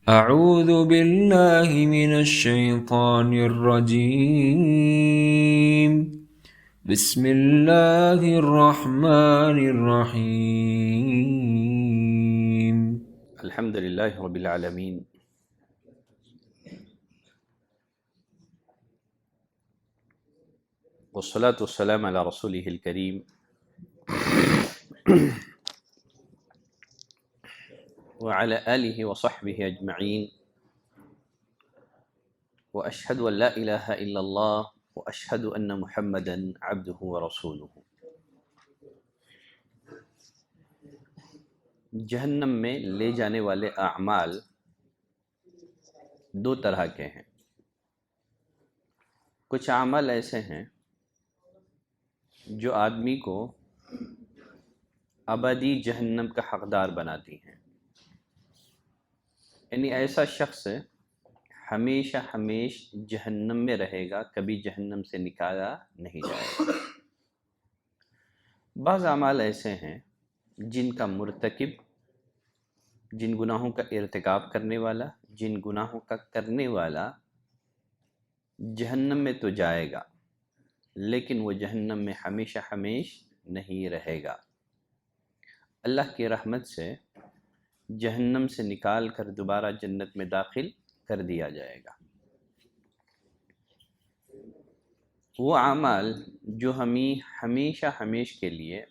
أعوذ بالله من الشيطان الرجيم. بسم الله الرحمن الرحيم. الحمد لله رب العالمين، والصلاة والسلام على رسوله الكريم وعلى آله وصحبه أجمعين، وأشهد أن لا إله إلا الله وأشهد أن محمدا عبده ورسوله۔ جہنم میں لے جانے والے اعمال دو طرح کے ہیں۔ کچھ اعمال ایسے ہیں جو آدمی کو ابدی جہنم کا حقدار بناتی ہیں، یعنی ایسا شخص ہمیشہ جہنم میں رہے گا، کبھی جہنم سے نکالا نہیں جائے گا۔ بعض اعمال ایسے ہیں جن کا مرتکب، جن گناہوں کا ارتکاب کرنے والا، جن گناہوں کا کرنے والا جہنم میں تو جائے گا، لیکن وہ جہنم میں ہمیشہ نہیں رہے گا۔ اللہ کی رحمت سے جہنم سے نکال کر دوبارہ جنت میں داخل کر دیا جائے گا۔ وہ اعمال جو ہمیں ہمیشہ کے لیے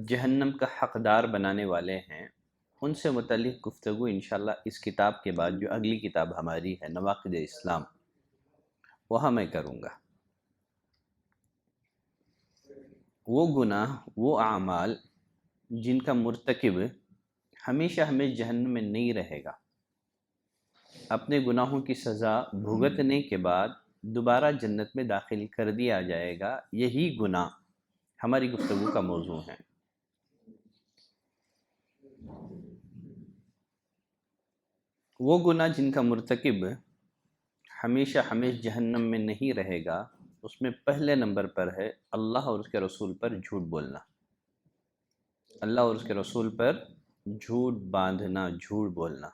جہنم کا حقدار بنانے والے ہیں، ان سے متعلق گفتگو انشاءاللہ اس کتاب کے بعد جو اگلی کتاب ہماری ہے نواقض اسلام، وہاں میں کروں گا۔ وہ گناہ، وہ اعمال جن کا مرتکب ہمیشہ جہنم میں نہیں رہے گا، اپنے گناہوں کی سزا بھگتنے کے بعد دوبارہ جنت میں داخل کر دیا جائے گا، یہی گناہ ہماری گفتگو کا موضوع ہے۔ وہ گناہ جن کا مرتکب ہمیشہ جہنم میں نہیں رہے گا، اس میں پہلے نمبر پر ہے اللہ اور اس کے رسول پر جھوٹ بولنا، اللہ اور اس کے رسول پر جھوٹ باندھنا، جھوٹ بولنا۔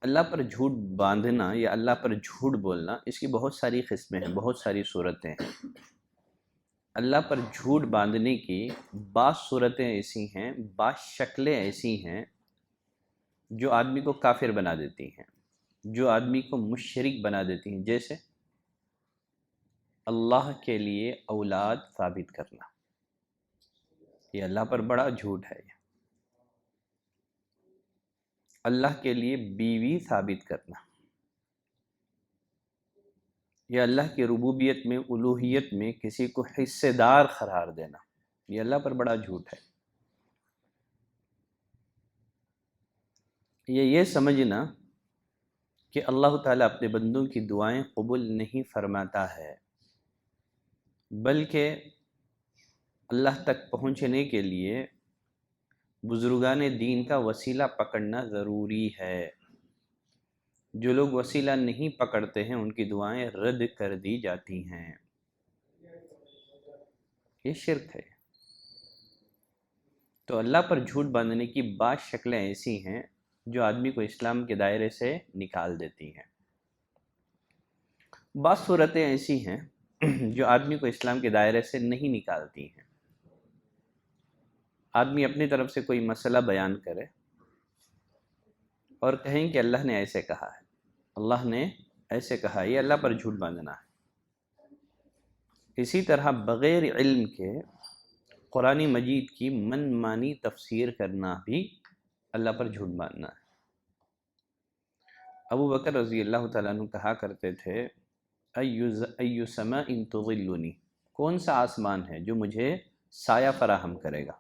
اللہ پر جھوٹ باندھنا یا اللہ پر جھوٹ بولنا، اس کی بہت ساری قسمیں ہیں، بہت ساری صورتیں ہیں۔ اللہ پر جھوٹ باندھنے کی بعض صورتیں ایسی ہیں، بعض شکلیں ایسی ہیں جو آدمی کو کافر بنا دیتی ہیں، جو آدمی کو مشرک بنا دیتی ہیں، جیسے اللہ کے لیے اولاد ثابت کرنا، یہ اللہ پر بڑا جھوٹ ہے۔ اللہ کے لیے بیوی ثابت کرنا، یا اللہ کی ربوبیت میں، الوہیت میں کسی کو حصے دار قرار دینا، یہ اللہ پر بڑا جھوٹ ہے۔ یہ سمجھنا کہ اللہ تعالیٰ اپنے بندوں کی دعائیں قبول نہیں فرماتا ہے، بلکہ اللہ تک پہنچنے کے لیے بزرگان دین کا وسیلہ پکڑنا ضروری ہے۔ جو لوگ وسیلہ نہیں پکڑتے ہیں ان کی دعائیں رد کر دی جاتی ہیں، یہ شرک ہے۔ تو اللہ پر جھوٹ باندھنے کی بعض شکلیں ایسی ہیں جو آدمی کو اسلام کے دائرے سے نکال دیتی ہیں، بعض صورتیں ایسی ہیں جو آدمی کو اسلام کے دائرے سے نہیں نکالتی ہیں۔ آدمی اپنی طرف سے کوئی مسئلہ بیان کرے اور کہیں کہ اللہ نے ایسے کہا ہے، اللہ نے ایسے کہا، یہ اللہ پر جھوٹ باندھنا ہے۔ اسی طرح بغیر علم کے قرآن مجید کی من مانی تفسیر کرنا بھی اللہ پر جھوٹ باندھنا ہے۔ ابو بکر رضی اللہ تعالیٰ عنہ کہا کرتے تھے، ایو سماء تظلنی، کون سا آسمان ہے جو مجھے سایہ فراہم کرے گا،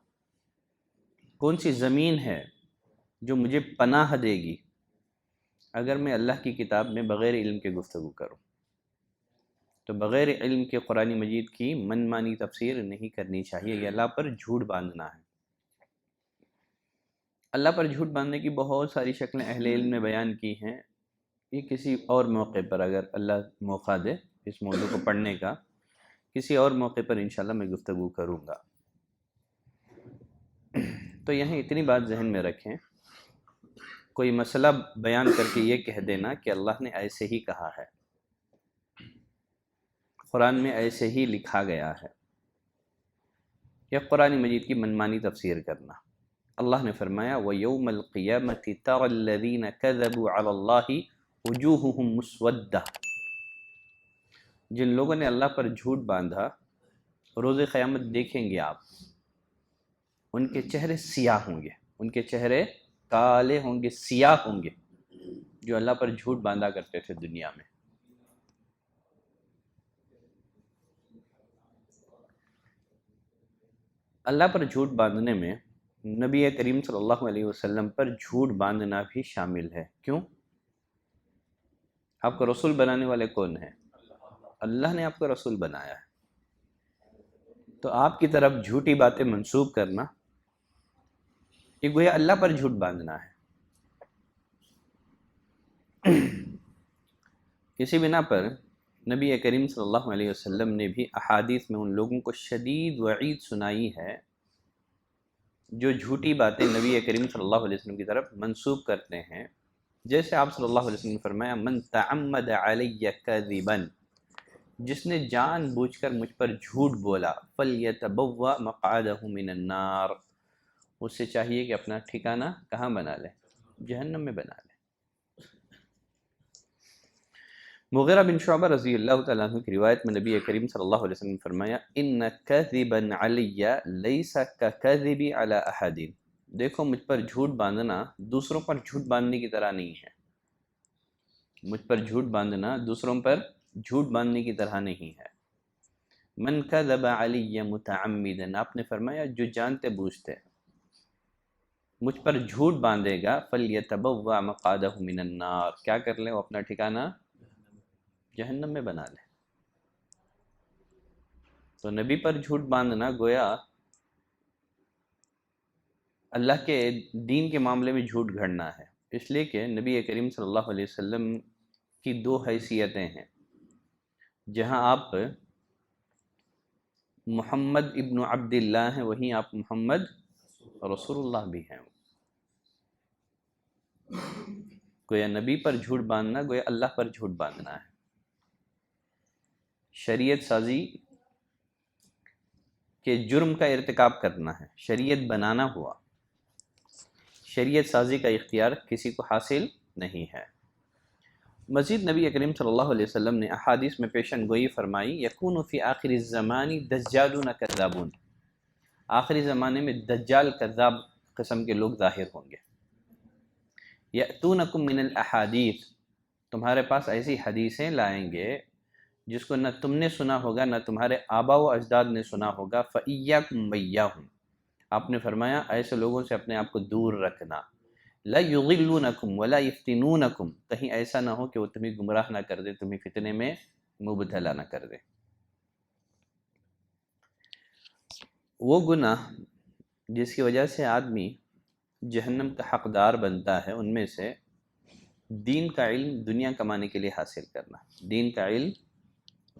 کون سی زمین ہے جو مجھے پناہ دے گی اگر میں اللہ کی کتاب میں بغیر علم کے گفتگو کروں۔ تو بغیر علم کے قرآن مجید کی من مانی تفسیر نہیں کرنی چاہیے، یہ اللہ پر جھوٹ باندھنا ہے۔ اللہ پر جھوٹ باندھنے کی بہت ساری شکلیں اہل علم نے بیان کی ہیں، یہ کسی اور موقع پر اگر اللہ موقع دے اس موضوع کو پڑھنے کا، کسی اور موقع پر انشاءاللہ میں گفتگو کروں گا۔ تو یہاں اتنی بات ذہن میں رکھیں کوئی مسئلہ بیان کر کے یہ کہہ دینا کہ اللہ نے ایسے ہی کہا ہے، قرآن میں ایسے ہی لکھا گیا ہے، یا قرآن مجید کی منمانی تفسیر کرنا۔ اللہ نے فرمایا وَيَوْمَ الْقِيَامَةِ تَرَى الَّذِينَ كَذَبُوا عَلَى اللَّهِ وُجُوهُهُمْ مُسْوَدَّةٌ، جن لوگوں نے اللہ پر جھوٹ باندھا روز قیامت دیکھیں گے آپ، ان کے چہرے سیاہ ہوں گے، ان کے چہرے کالے ہوں گے، سیاہ ہوں گے، جو اللہ پر جھوٹ باندھا کرتے تھے دنیا میں۔ اللہ پر جھوٹ باندھنے میں نبی کریم صلی اللہ علیہ وسلم پر جھوٹ باندھنا بھی شامل ہے۔ کیوں؟ آپ کو رسول بنانے والے کون ہیں؟ اللہ نے آپ کو رسول بنایا ہے، تو آپ کی طرف جھوٹی باتیں منسوب کرنا یہ گویا اللہ پر جھوٹ باندھنا ہے۔ اسی بنا پر نبی کریم صلی اللہ علیہ وسلم نے بھی احادیث میں ان لوگوں کو شدید وعید سنائی ہے جو جھوٹی باتیں نبی کریم صلی اللہ علیہ وسلم کی طرف منسوب کرتے ہیں۔ جیسے آپ صلی اللہ علیہ وسلم نے فرمایا من تعمد علی کذبا، جس نے جان بوجھ کر مجھ پر جھوٹ بولا فلیتبوأ مقعدہ من النار، اس سے چاہیے کہ اپنا ٹھکانہ کہاں بنا لے؟ جہنم میں بنا لے۔ مغیرہ بن شعبہ رضی اللہ تعالیٰ عنہ کی روایت میں نبی کریم صلی اللہ علیہ وسلم نے فرمایا ان کذبا علی لیس ککذب علی احد، دیکھو مجھ پر جھوٹ باندھنا دوسروں پر جھوٹ باندھنے کی طرح نہیں ہے، مجھ پر جھوٹ باندھنا دوسروں پر جھوٹ باندھنے کی طرح نہیں ہے۔ من کذب علی متعمدا، آپ نے فرمایا جو جانتے بوجھتے مجھ پر جھوٹ باندھے گا فلیتبوأ مقعدہ من النار، کیا کر لے؟ وہ اپنا ٹھکانہ جہنم میں بنا لے۔ تو نبی پر جھوٹ باندھنا گویا اللہ کے دین کے معاملے میں جھوٹ گھڑنا ہے، اس لیے کہ نبی کریم صلی اللہ علیہ وسلم کی دو حیثیتیں ہیں، جہاں آپ محمد ابن عبداللہ ہیں وہیں آپ محمد رسول اللہ بھی ہیں۔ گویا نبی پر جھوٹ باندھنا گویا اللہ پر جھوٹ باندھنا ہے۔ شریعت سازی کے جرم کا ارتکاب کرنا ہے، شریعت بنانا ہوا، شریعت سازی کا اختیار کسی کو حاصل نہیں ہے۔ مزید نبی کریم صلی اللہ علیہ وسلم نے احادیث میں پیشن گوئی فرمائی یکون فی آخر الزمان دجالون کذابون، آخری زمانے میں دجال کذاب قسم کے لوگ ظاہر ہوں گے۔ یأتونکم من الاحادیث، تمہارے پاس ایسی حدیثیں لائیں گے جس کو نہ تم نے سنا ہوگا نہ تمہارے آبا و اجداد نے سنا ہوگا، فإیاکم وإیاہم، آپ نے فرمایا ایسے لوگوں سے اپنے آپ کو دور رکھنا، لا یضلونکم ولا یفتنونکم، کہیں ایسا نہ ہو کہ وہ تمہیں گمراہ نہ کر دے، تمہیں فتنے میں مبتلا نہ کر دے۔ وہ گناہ جس کی وجہ سے آدمی جہنم کا حقدار بنتا ہے ان میں سے دین کا علم دنیا کمانے کے لیے حاصل کرنا، دین کا علم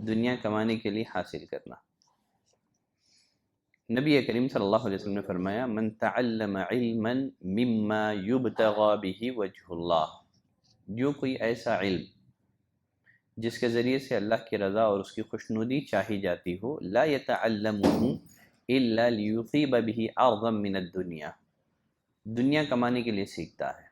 دنیا کمانے کے لیے حاصل کرنا۔ نبی کریم صلی اللہ علیہ وسلم نے فرمایا من تعلم علما مما یبتغى به وجہ اللہ، جو کوئی ایسا علم جس کے ذریعے سے اللہ کی رضا اور اس کی خوشنودی چاہی جاتی ہو، لا يتعلمه الا ليصيب به عرضا من الدنیا، دنیا کمانے کے لیے سیکھتا ہے،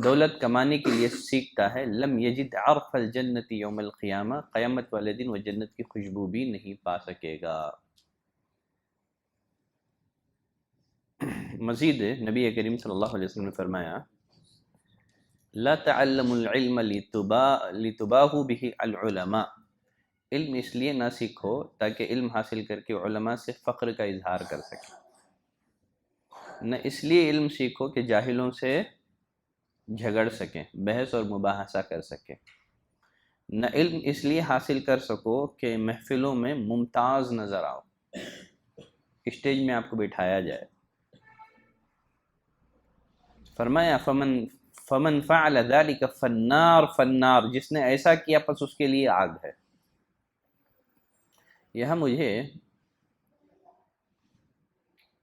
دولت کمانے کے لیے سیکھتا ہے، لم یجد عرف الجنت یوم القیامہ، قیامت والے دن وہ جنت کی خوشبو بھی نہیں پا سکے گا۔ مزید نبی کریم صلی اللہ علیہ وسلم نے فرمایا لا تعلموا العلم لتباہوا به العلماء، علم اس لیے نہ سیکھو تاکہ علم حاصل کر کے علماء سے فخر کا اظہار کر سکے، نہ اس لیے علم سیکھو کہ جاہلوں سے جھگڑ سکیں، بحث اور مباحثہ کر سکیں، نہ علم اس لیے حاصل کر سکو کہ محفلوں میں ممتاز نظر آؤ، اسٹیج میں آپ کو بٹھایا جائے۔ فرمایا فمن فعل ذلك فالنار فالنار، جس نے ایسا کیا پس اس کے لیے آگ ہے۔ یہاں مجھے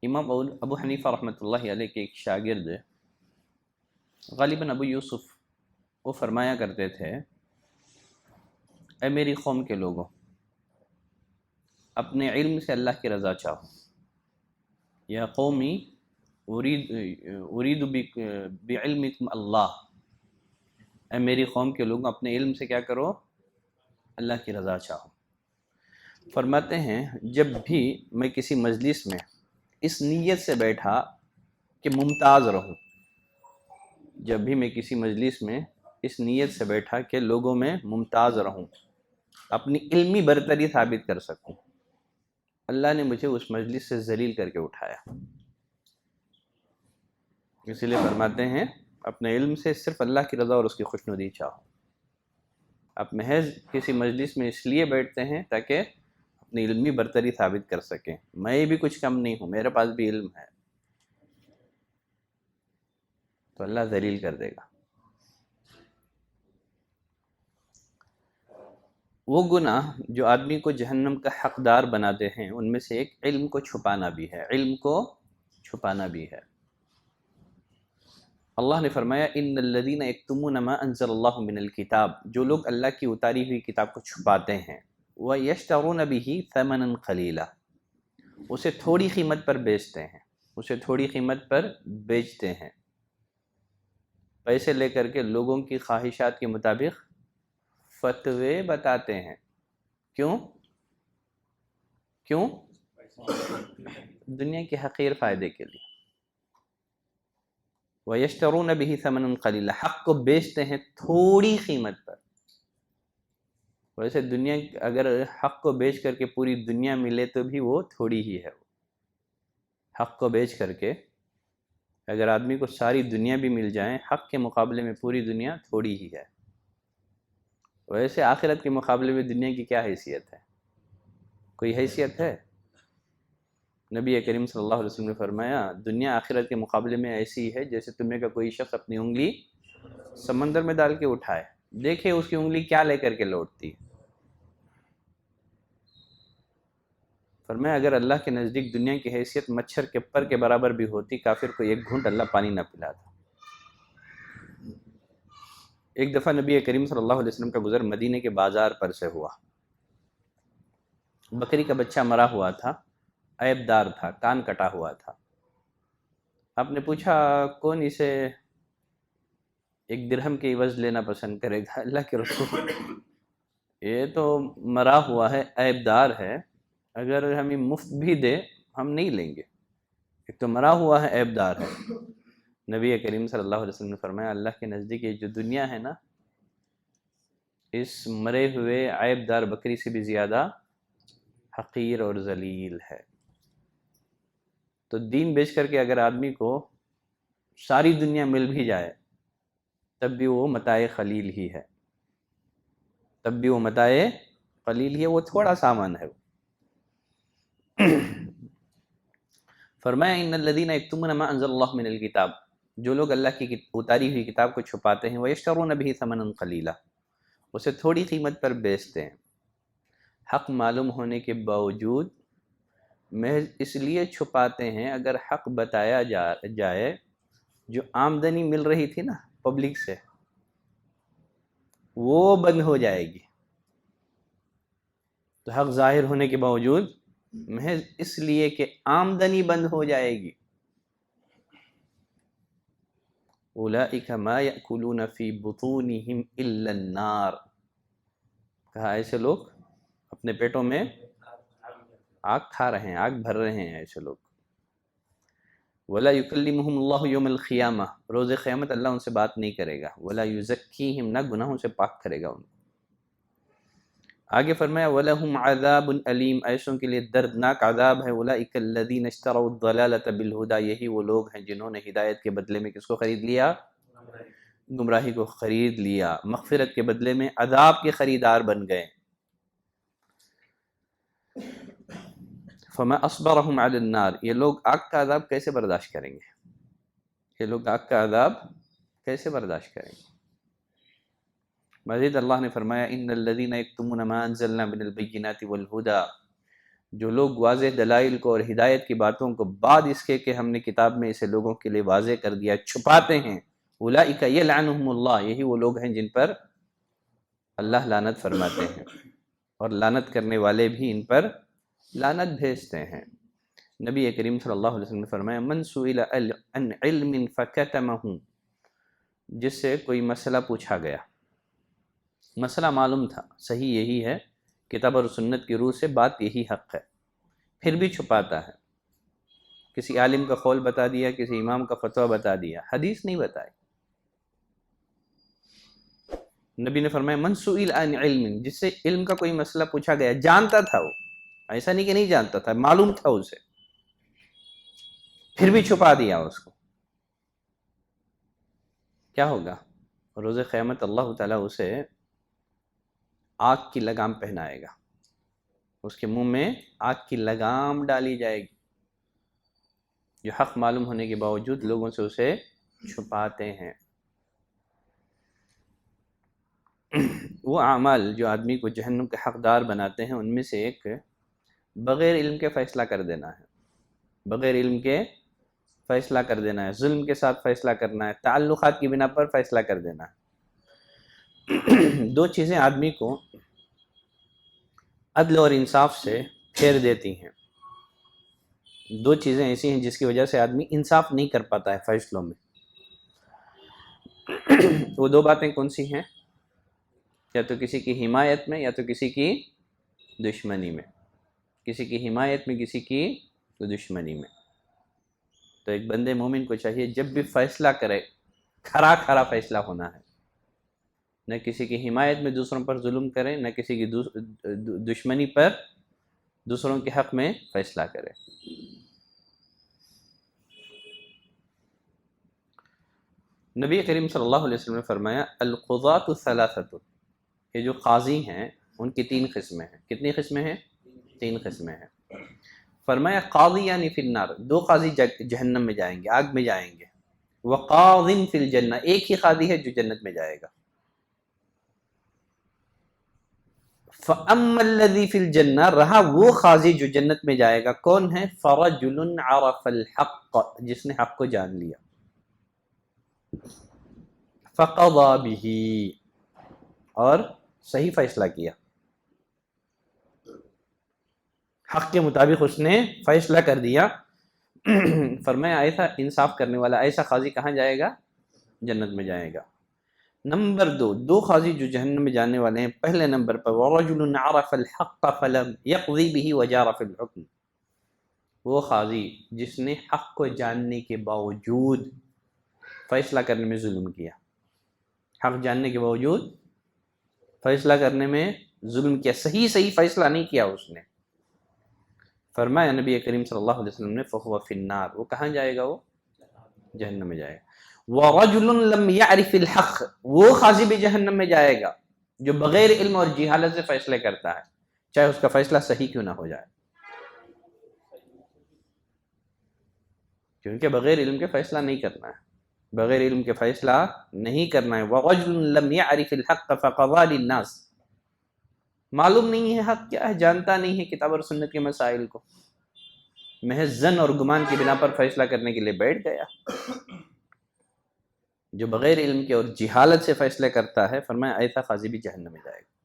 امام ابو حنیفہ رحمۃ اللہ علیہ کے ایک شاگرد غالباً ابو یوسف وہ فرمایا کرتے تھے، اے میری قوم کے لوگوں، اپنے علم سے اللہ کی رضا چاہو. یا قومی ارید بعلمکم اللہ، اے میری قوم کے لوگوں اپنے علم سے کیا کرو؟ اللہ کی رضا چاہو. فرماتے ہیں جب بھی میں کسی مجلس میں اس نیت سے بیٹھا کہ ممتاز رہوں، جب بھی میں کسی مجلس میں اس نیت سے بیٹھا کہ لوگوں میں ممتاز رہوں، اپنی علمی برتری ثابت کر سکوں، اللہ نے مجھے اس مجلس سے ذلیل کر کے اٹھایا. اسی لیے فرماتے ہیں اپنے علم سے صرف اللہ کی رضا اور اس کی خوشنودی چاہو. آپ محض کسی مجلس میں اس لیے بیٹھتے ہیں تاکہ اپنی علمی برتری ثابت کر سکیں، میں بھی کچھ کم نہیں ہوں، میرے پاس بھی علم ہے، تو اللہ ذلیل کر دے گا. وہ گناہ جو آدمی کو جہنم کا حقدار بناتے ہیں ان میں سے ایک علم کو چھپانا بھی ہے، علم کو چھپانا بھی ہے. اللہ نے فرمایا ان الذین یکتمون ما انزل اللہ من الکتاب، جو لوگ اللہ کی اتاری ہوئی کتاب کو چھپاتے ہیں، وَيَشْتَرُونَ بِهِ ثَمَنًا قَلِيلًا، اسے تھوڑی قیمت پر بیچتے ہیں، اسے تھوڑی قیمت پر بیچتے ہیں، پیسے لے کر کے لوگوں کی خواہشات کے مطابق فتوے بتاتے ہیں. کیوں؟ دنیا کے حقیر فائدے کے لیے. وَيَشْتَرُونَ بِهِ ثَمَنًا قَلِيلًا، حق کو بیچتے ہیں تھوڑی قیمت پر. ویسے دنیا اگر حق کو بیچ کر کے پوری دنیا ملے تو بھی وہ تھوڑی ہی ہے. حق کو بیچ کر کے اگر آدمی کو ساری دنیا بھی مل جائیں، حق کے مقابلے میں پوری دنیا تھوڑی ہی ہے. ویسے آخرت کے مقابلے میں دنیا کی کیا حیثیت ہے؟ کوئی حیثیت ہے؟ نبی کریم صلی اللہ علیہ وسلم نے فرمایا دنیا آخرت کے مقابلے میں ایسی ہے جیسے تمہیں کا کوئی شخص اپنی انگلی سمندر میں ڈال کے اٹھائے، دیکھے اس کی انگلی کیا لے کر کے لوٹتی ہے. فرمایا اگر اللہ کے نزدیک دنیا کی حیثیت مچھر کے پر کے برابر بھی ہوتی، کافر کو ایک گھونٹ اللہ پانی نہ پلاتا. ایک دفعہ نبی کریم صلی اللہ علیہ وسلم کا گزر مدینے کے بازار پر سے ہوا. بکری کا بچہ مرا ہوا تھا، عیب دار تھا، کان کٹا ہوا تھا. آپ نے پوچھا کون اسے 1 درہم کے عوض لینا پسند کرے گا؟ اللہ کے رسول یہ تو مرا ہوا ہے، عیب دار ہے، اگر ہمیں مفت بھی دے ہم نہیں لیں گے، ایک تو مرا ہوا ہے، عیب دار ہے. نبی کریم صلی اللہ علیہ وسلم نے فرمایا اللہ کے نزدیک یہ جو دنیا ہے نا، اس مرے ہوئے عیب دار بکری سے بھی زیادہ حقیر اور ذلیل ہے. تو دین بیچ کر کے اگر آدمی کو ساری دنیا مل بھی جائے تب بھی وہ متاع قلیل ہی ہے، وہ تھوڑا سامان ہے. فرمایا ان الذین یکتمون ما انزل اللہ من الکتاب، جو لوگ اللہ کی اتاری ہوئی کتاب کو چھپاتے ہیں، ویشترون بہ ثمنا قلیلا، اسے تھوڑی قیمت پر بیچتے ہیں، حق معلوم ہونے کے باوجود محض اس لیے چھپاتے ہیں اگر حق بتایا جائے جو آمدنی مل رہی تھی نا پبلک سے وہ بند ہو جائے گی. تو حق ظاہر ہونے کے باوجود محض اس لیے کہ آمدنی بند ہو جائے گی. اولئک ما یأکلون فی بطونہم الا النار، کہا ایسے لوگ اپنے پیٹوں میں آگ کھا رہے ہیں، آگ بھر رہے ہیں ایسے لوگ. ولا یکلمہم اللہ یوم القیامہ، روز قیامت اللہ ان سے بات نہیں کرے گا. ولا یزکیہم، نہ گناہوں سے پاک کرے گا ان کو. آگے فرمایا وَلَهُمْ عَذَابٌ علیم، ایسوں کے لیے دردناک عذاب ہے. اولئک الذین اشتروا الضلالۃ بالہدی، یہی وہ لوگ ہیں جنہوں نے ہدایت کے بدلے میں کس کو خرید لیا؟ گمراہی کو خرید لیا. مغفرت کے بدلے میں عذاب کے خریدار بن گئے. فما اصبرهم علی النار، یہ لوگ آگ کا عذاب کیسے برداشت کریں گے؟ یہ لوگ آگ کا عذاب کیسے برداشت کریں گے؟ مزید اللہ نے فرمایا ان الذین یکتمون ما انزلنا من البینات والہدی، جو لوگ واضح دلائل کو اور ہدایت کی باتوں کو بعد اس کے کہ ہم نے کتاب میں اسے لوگوں کے لیے واضح کر دیا چھپاتے ہیں، اولئک یلعنہم اللہ، یہی وہ لوگ ہیں جن پر اللہ لعنت فرماتے ہیں، اور لعنت کرنے والے بھی ان پر لعنت بھیجتے ہیں۔ نبی کریم صلی اللہ علیہ وسلم نے فرمایا من سئل عن علم فکتمہ، جس سے کوئی مسئلہ پوچھا گیا، مسئلہ معلوم تھا، صحیح یہی ہے، کتاب اور سنت کی روح سے بات یہی حق ہے، پھر بھی چھپاتا ہے، کسی عالم کا قول بتا دیا، کسی امام کا فتویٰ بتا دیا، حدیث نہیں بتائی۔ نبی نے فرمایا من سئل عن علم، جس سے علم کا کوئی مسئلہ پوچھا گیا، جانتا تھا وہ، ایسا نہیں کہ نہیں جانتا تھا، معلوم تھا اسے، پھر بھی چھپا دیا اس کو، کیا ہوگا؟ روز قیامت اللہ تعالیٰ اسے آگ کی لگام پہنائے گا، اس کے منہ میں آگ کی لگام ڈالی جائے گی، جو حق معلوم ہونے کے باوجود لوگوں سے اسے چھپاتے ہیں۔ وہ اعمال جو آدمی کو جہنم کے حقدار بناتے ہیں، ان میں سے ایک بغیر علم کے فیصلہ کر دینا ہے، بغیر علم کے فیصلہ کر دینا ہے، ظلم کے ساتھ فیصلہ کرنا ہے، تعلقات کی بنا پر فیصلہ کر دینا ہے۔ دو چیزیں آدمی کو عدل اور انصاف سے پھیر دیتی ہیں، دو چیزیں ایسی ہیں جس کی وجہ سے آدمی انصاف نہیں کر پاتا ہے فیصلوں میں۔ وہ دو باتیں کون سی ہیں؟ یا تو کسی کی حمایت میں، یا تو کسی کی دشمنی میں، کسی کی حمایت میں، کسی کی دشمنی میں۔ تو ایک بندے مومن کو چاہیے جب بھی فیصلہ کرے، کھرا کھرا فیصلہ ہونا ہے، نہ کسی کی حمایت میں دوسروں پر ظلم کرے، نہ کسی کی دشمنی پر دوسروں کے حق میں فیصلہ کرے۔ نبی کریم صلی اللہ علیہ وسلم نے فرمایا القضاۃ ثلاثۃ، یہ جو قاضی ہیں ان کی تین قسمیں ہیں۔ کتنی قسمیں ہیں؟ تین قسمیں ہیں۔ فرمایا قاضیان فی النار، دو قاضی جہنم میں جائیں گے، آگ میں جائیں گے، وقاض فی الجنہ، ایک ہی قاضی ہے جو جنت میں جائے گا۔ فَأَمَّا الَّذِي فِي الْجَنَّةِ، رہا وہ قاضی جو جنت میں جائے گا، کون ہے؟ فَرَجُلٌ عَرَفَ الْحَقَّ، جس نے حق کو جان لیا، فَقَضَى بِهِ، اور صحیح فیصلہ کیا، حق کے مطابق اس نے فیصلہ کر دیا۔ فرمایا ایسا انصاف کرنے والا، ایسا قاضی کہاں جائے گا؟ جنت میں جائے گا۔ نمبر دو، دو قاضی جو جہنم میں جانے والے ہیں، پہلے نمبر پر وَرَجُلٌ عَرَفَ الْحَقَّ فَلَمْ يَقْضِ بِهِ وَجَارَ فِي الْحُكْمِ، وہ قاضی جس نے حق کو جاننے کے باوجود فیصلہ کرنے میں ظلم کیا، حق جاننے کے باوجود فیصلہ کرنے میں ظلم کیا، صحیح فیصلہ نہیں کیا اس نے۔ فرمایا نبی کریم صلی اللہ علیہ وسلم نے فَهُوَ فِي النَّارِ، وہ کہاں جائے گا؟ وہ جہنم میں جائے گا۔ وَرَجُلٌ لَمْ يَعْرِفِ الْحَقَّ، وہ قاضی بھی جہنم میں جائے گا جو بغیر علم اور جہالت سے فیصلے کرتا ہے، چاہے اس کا فیصلہ صحیح کیوں نہ ہو جائے، کیونکہ بغیر علم کے فیصلہ نہیں کرنا ہے، بغیر علم کے فیصلہ نہیں کرنا ہے۔ وَرَجُلٌ لَمْ يَعْرِفِ الْحَقَّ فَقَضَى لِلنَّاسِ، معلوم نہیں ہے حق کیا ہے، جانتا نہیں ہے کتاب اور سنت کے مسائل کو، محض ظن اور گمان کی بنا پر فیصلہ کرنے کے لیے بیٹھ گیا۔ جو بغیر علم کے اور جہالت سے فیصلے کرتا ہے، فرمایا ایسا قاضی بھی جہنم میں جائے گا۔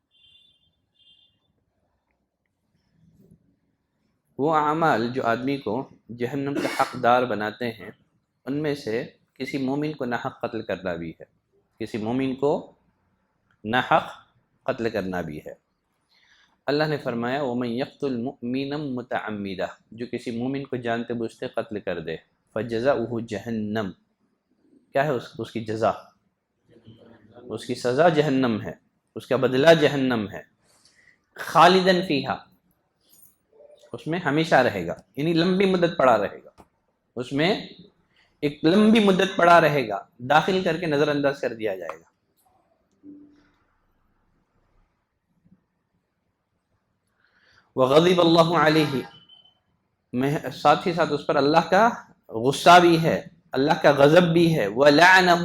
وہ اعمال جو آدمی کو جہنم کا حقدار بناتے ہیں، ان میں سے کسی مومن کو ناحق قتل کرنا بھی ہے، کسی مومن کو ناحق قتل کرنا بھی ہے۔ اللہ نے فرمایا وَمَن يَقْتُلْ مُؤْمِنًا مُتَعَمِّدًا، جو کسی مومن کو جانتے بوجھتے قتل کر دے، فَجَزَاؤُهُ جَہَنَّمْ، کیا ہے اس کی جزا؟ اس کی سزا جہنم ہے، اس کا بدلہ جہنم ہے، خالداً فیہا، اس میں ہمیشہ رہے گا، یعنی لمبی مدت پڑا رہے گا، اس میں ایک لمبی مدت پڑا رہے گا، داخل کر کے نظر انداز کر دیا جائے گا۔ وغضب اللہ علیہ، ساتھ ہی ساتھ اس پر اللہ کا غصہ بھی ہے، اللہ کا غضب بھی ہے، وَلَعْنَهُ،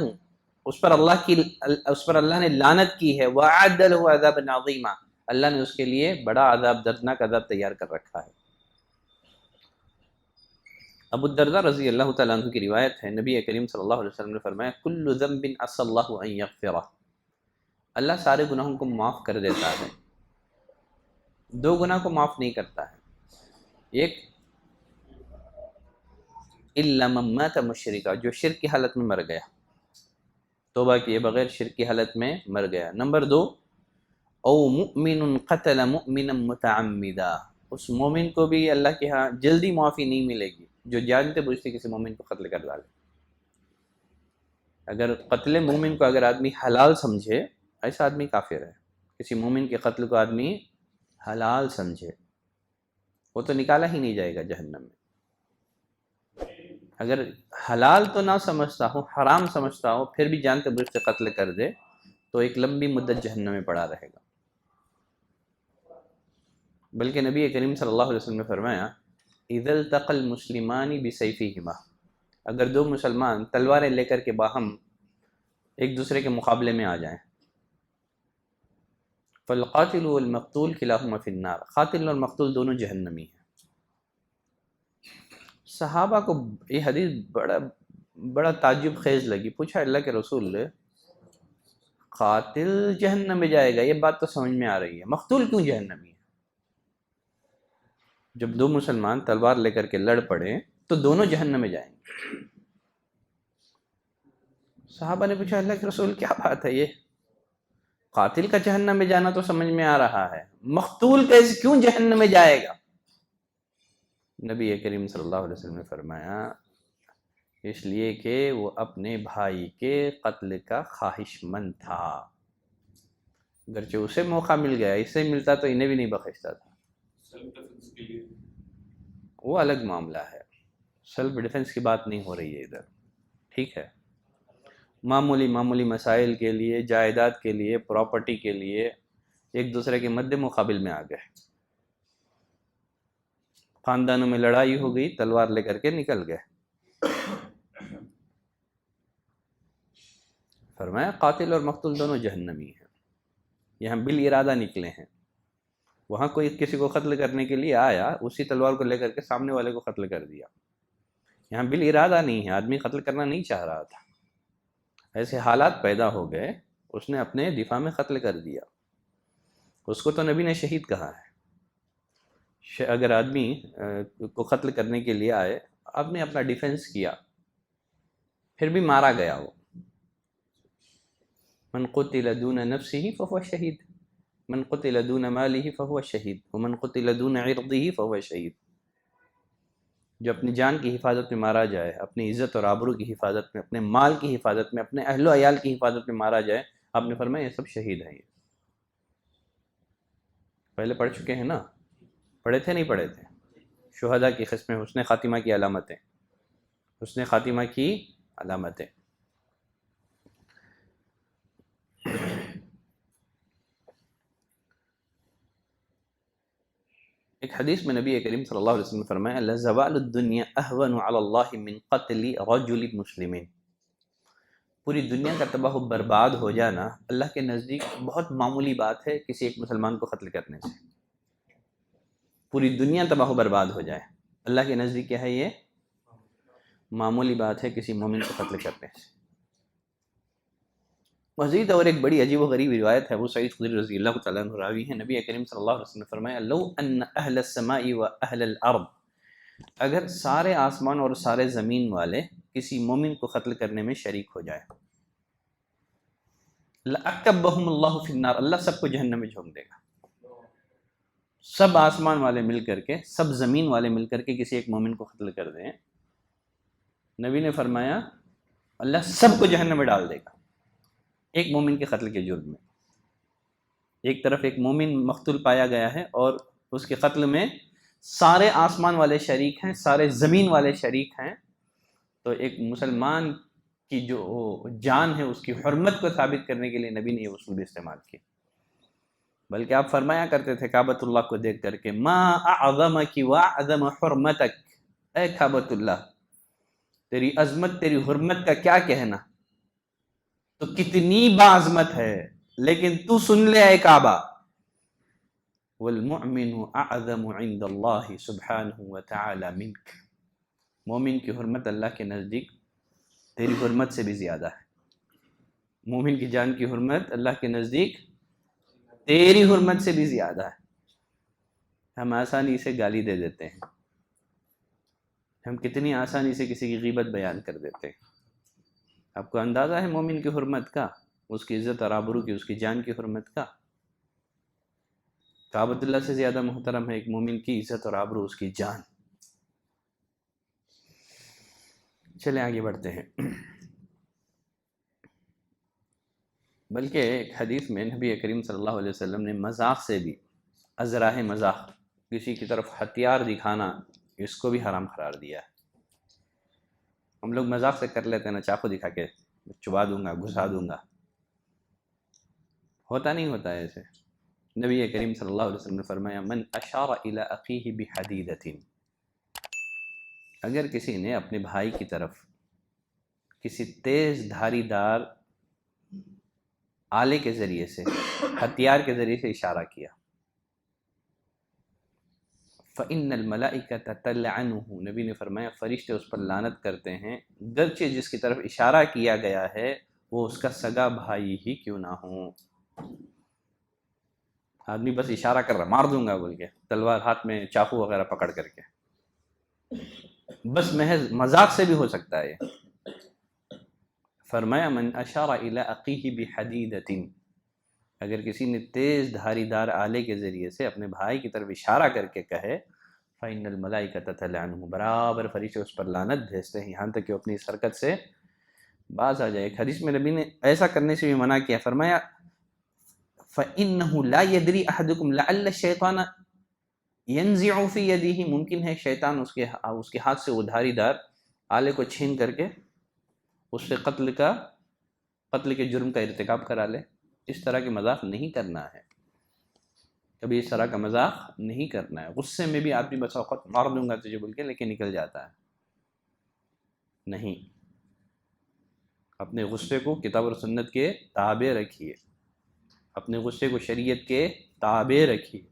اس پر اللہ نے لعنت کی ہے، وَأَعَدَّ لَهُ عَذَابًا عَظِيمًا، اللہ نے اس کے لیے بڑا عذاب، دردناک عذاب تیار کر رکھا ہے۔ ابو الدرداء رضی اللہ تعالیٰ عنہ کی روایت ہے، نبی کریم صلی اللہ علیہ وسلم نے فرمایا کل ذنب عسى اللہ ان یغفرہ، اللہ سارے گناہوں کو معاف کر دیتا ہے، دو گناہ کو معاف نہیں کرتا ہے، ایک الا من مات مشرکا، جو شرک کی حالت میں مر گیا، توبہ کیے بغیر شرک کی حالت میں مر گیا، نمبر دو او مؤمن قتل مؤمنا متعمدا، اس مومن کو بھی اللہ کے ہاں جلدی معافی نہیں ملے گی جو جانتے بوجھتے کسی مومن کو قتل کر ڈالے۔ اگر قتل مومن کو اگر آدمی حلال سمجھے، ایسا آدمی کافر ہے، کسی مومن کے قتل کو آدمی حلال سمجھے، وہ تو نکالا ہی نہیں جائے گا جہنم میں۔ اگر حلال تو نہ سمجھتا ہو، حرام سمجھتا ہو، پھر بھی جانتے بوجھتے قتل کر دے تو ایک لمبی مدت جہنم میں پڑا رہے گا۔ بلکہ نبی کریم صلی اللہ علیہ وسلم نے فرمایا اذا التقى المسلمان بسيفيهما، اگر دو مسلمان تلواریں لے کر کے باہم ایک دوسرے کے مقابلے میں آ جائیں، فالقاتل والمقتول كلاهما في النار، قاتل اور مقتول دونوں جہنمی ہیں۔ صحابہ کو یہ حدیث بڑا تعجب خیز لگی، پوچھا اللہ کے رسول قاتل جہنم میں جائے گا، یہ بات تو سمجھ میں آ رہی ہے، مقتول کیوں جہنمی ہے؟ جب دو مسلمان تلوار لے کر کے لڑ پڑے تو دونوں جہنم میں جائیں گے۔ صحابہ نے پوچھا اللہ کے رسول کیا بات ہے، یہ قاتل کا جہنم میں جانا تو سمجھ میں آ رہا ہے، مقتول کیسے کیوں جہنم میں جائے گا؟ نبی کریم صلی اللہ علیہ وسلم نے فرمایا اس لیے کہ وہ اپنے بھائی کے قتل کا خواہش مند تھا، اگرچہ اسے موقع مل گیا، اسے ملتا تو انہیں بھی نہیں بخشتا تھا، وہ الگ معاملہ ہے، سیلف ڈیفنس کی بات نہیں ہو رہی ہے ادھر، ٹھیک ہے؟ معمولی مسائل کے لیے، جائیداد کے لیے، پراپرٹی کے لیے ایک دوسرے کے مد مقابل میں آ گئے، خاندانوں میں لڑائی ہو گئی، تلوار لے کر کے نکل گئے۔ فرمایا قاتل اور مقتول دونوں جہنمی ہیں، یہاں بالارادہ نکلے ہیں، وہاں کوئی کسی کو قتل کرنے کے لیے آیا، اسی تلوار کو لے کر کے سامنے والے کو قتل کر دیا، یہاں بالارادہ نہیں ہے، آدمی قتل کرنا نہیں چاہ رہا تھا، ایسے حالات پیدا ہو گئے، اس نے اپنے دفاع میں قتل کر دیا، اس کو تو نبی نے شہید کہا ہے۔ اگر آدمی کو قتل کرنے کے لیے آئے، آپ نے اپنا ڈیفنس کیا، پھر بھی مارا گیا، وہ من قتل دون نفسه فهو شہید، من قتل دون ماله فهو شہید، ومن قتل دون عرضه فهو شہید، جو اپنی جان کی حفاظت میں مارا جائے، اپنی عزت اور آبرو کی حفاظت میں، اپنے مال کی حفاظت میں، اپنے اہل و عیال کی حفاظت میں مارا جائے، آپ نے فرمایا یہ سب شہید ہیں۔ یہ پہلے پڑھ چکے ہیں نا، پڑھے تھے نہیں پڑھے تھے؟ شہداء کی قسمیں، حسن خاتمہ کی علامتیں، حسن خاتمہ کی علامتیں۔ ایک حدیث میں نبی کریم صلی اللہ علیہ وسلم نے فرمایا لزوال الدنیا اہون علی اللہ من قتل رجل مسلم، پوری دنیا کا تباہ و برباد ہو جانا اللہ کے نزدیک بہت معمولی بات ہے کسی ایک مسلمان کو قتل کرنے سے، پوری دنیا تباہ و برباد ہو جائے، اللہ کے نزدیک کیا ہے؟ یہ معمولی بات ہے کسی مومن کو قتل کرنے سے۔ مزید اور ایک بڑی عجیب و غریب روایت ہے، ابو سعید خدری رضی اللہ تعالیٰ عنہ راوی ہیں، نبی کریم صلی اللہ علیہ وسلم نے فرمایا لو ان اہل السماء و اہل الارض، اگر سارے آسمان اور سارے زمین والے کسی مومن کو قتل کرنے میں شریک ہو جائے، لَأَكَبَّهُمُ اللَّهُ فِي النَّارِ، اللہ سب کو جہنم میں جھونک دے گا، سب آسمان والے مل کر کے، سب زمین والے مل کر کے کسی ایک مومن کو قتل کر دیں، نبی نے فرمایا اللہ سب کو جہنم میں ڈال دے گا ایک مومن کے قتل کے جرم میں۔ ایک طرف ایک مومن مقتول پایا گیا ہے اور اس کے قتل میں سارے آسمان والے شریک ہیں، سارے زمین والے شریک ہیں، تو ایک مسلمان کی جو جان ہے اس کی حرمت کو ثابت کرنے کے لیے نبی نے یہ اصول بھی استعمال کیا۔ بلکہ آپ فرمایا کرتے تھے کعبۃ اللہ کو دیکھ کر کے ما اعظمک واعظم حرمتک، اے کعبۃ اللہ تیری عظمت تیری حرمت کا کیا کہنا، تو کتنی باعظمت ہے، لیکن تو سن لے اے کعبہ، والمؤمن اعظم عند اللہ سبحانہ وتعالی منک، مومن کی حرمت اللہ کے نزدیک تیری حرمت سے بھی زیادہ ہے. مومن کی جان کی حرمت اللہ کے نزدیک تیری حرمت سے بھی زیادہ ہے. ہم آسانی سے گالی دے دیتے ہیں، ہم کتنی آسانی سے کسی کی غیبت بیان کر دیتے ہیں. آپ کو اندازہ ہے مومن کی حرمت کا، اس کی عزت اور آبرو کی، اس کی جان کی حرمت کا؟ کعبۃ اللہ سے زیادہ محترم ہے ایک مومن کی عزت اور آبرو، اس کی جان. چلیں آگے بڑھتے ہیں. بلکہ ایک حدیث میں نبی کریم صلی اللہ علیہ وسلم نے مذاق سے بھی، ازراہ مذاق، کسی کی طرف ہتھیار دکھانا، اس کو بھی حرام قرار دیا ہے. ہم لوگ مذاق سے کر لیتے ہیں نا، چاقو دکھا کے چبا دوں گا، گھسا دوں گا. ہوتا نہیں ہوتا ہے ایسے. نبی کریم صلی اللہ علیہ وسلم نے فرمایا من اشار الی اخیہ بحدیدۃ، اگر کسی نے اپنے بھائی کی طرف کسی تیز دھاری دار آلے کے ذریعے سے، ہتھیار کے ذریعے سے اشارہ کیا، فإن الملائکۃ تلعنہ، نبی نے فرمایا فرشتے اس پر لعنت کرتے ہیں، گرچہ جس کی طرف اشارہ کیا گیا ہے وہ اس کا سگا بھائی ہی کیوں نہ ہو. آدمی بس اشارہ کر رہا، مار دوں گا بول کے، تلوار ہاتھ میں چاقو وغیرہ پکڑ کر کے، بس محض مذاق سے بھی ہو سکتا ہے. فرمایا من اشار الی اخیہ بحدیدۃ، اگر کسی نے تیز دھاری دار آلے کے ذریعے سے اپنے بھائی کی طرف اشارہ کر کے کہے فإن الملائکۃ تلعنہ، برابر فرشتے اس پر لعنت بھیجتے ہیں، یہاں تک کہ وہ اپنی اس حرکت سے باز آ جائے. ایک حدیث میں نبی نے ایسا کرنے سے بھی منع کیا، فرمایا فإنہ لا یدری احدکم لعل الشیطان ینزع فی یدہ، ممکن ہے شیطان اس کے ہاتھ سے وہ دھاری دار آلے کو چھین کر کے اس سے قتل کے جرم کا ارتکاب کرا لے. اس طرح کے مذاق نہیں کرنا ہے، کبھی اس طرح کا مذاق نہیں کرنا ہے. غصے میں بھی آدمی بس اوقات مار دوں گا تجھے بول کے لیکن نکل جاتا ہے. نہیں، اپنے غصے کو کتاب اور سنت کے تابع رکھیے، اپنے غصے کو شریعت کے تابع رکھیے.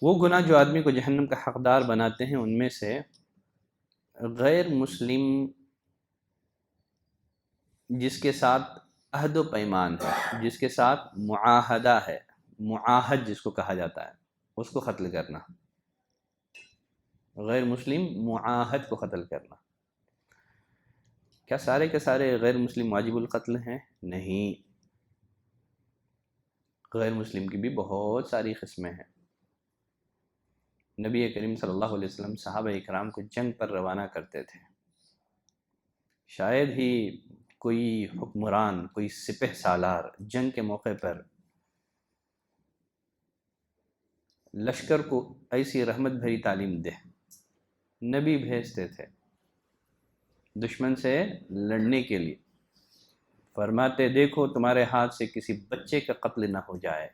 وہ گناہ جو آدمی کو جہنم کا حقدار بناتے ہیں ان میں سے غیر مسلم جس کے ساتھ عہد و پیمان ہے، جس کے ساتھ معاہدہ ہے، معاہد جس کو کہا جاتا ہے، اس کو قتل کرنا. غیر مسلم معاہد کو قتل کرنا. کیا سارے کے سارے غیر مسلم واجب القتل ہیں؟ نہیں، غیر مسلم کی بھی بہت ساری قسمیں ہیں. نبی کریم صلی اللہ علیہ وسلم صحابہ اکرام کو جنگ پر روانہ کرتے تھے. شاید ہی کوئی حکمران، کوئی سپہ سالار جنگ کے موقع پر لشکر کو ایسی رحمت بھری تعلیم دے. نبی بھیجتے تھے دشمن سے لڑنے کے لیے، فرماتے دیکھو تمہارے ہاتھ سے کسی بچے کا قتل نہ ہو جائے،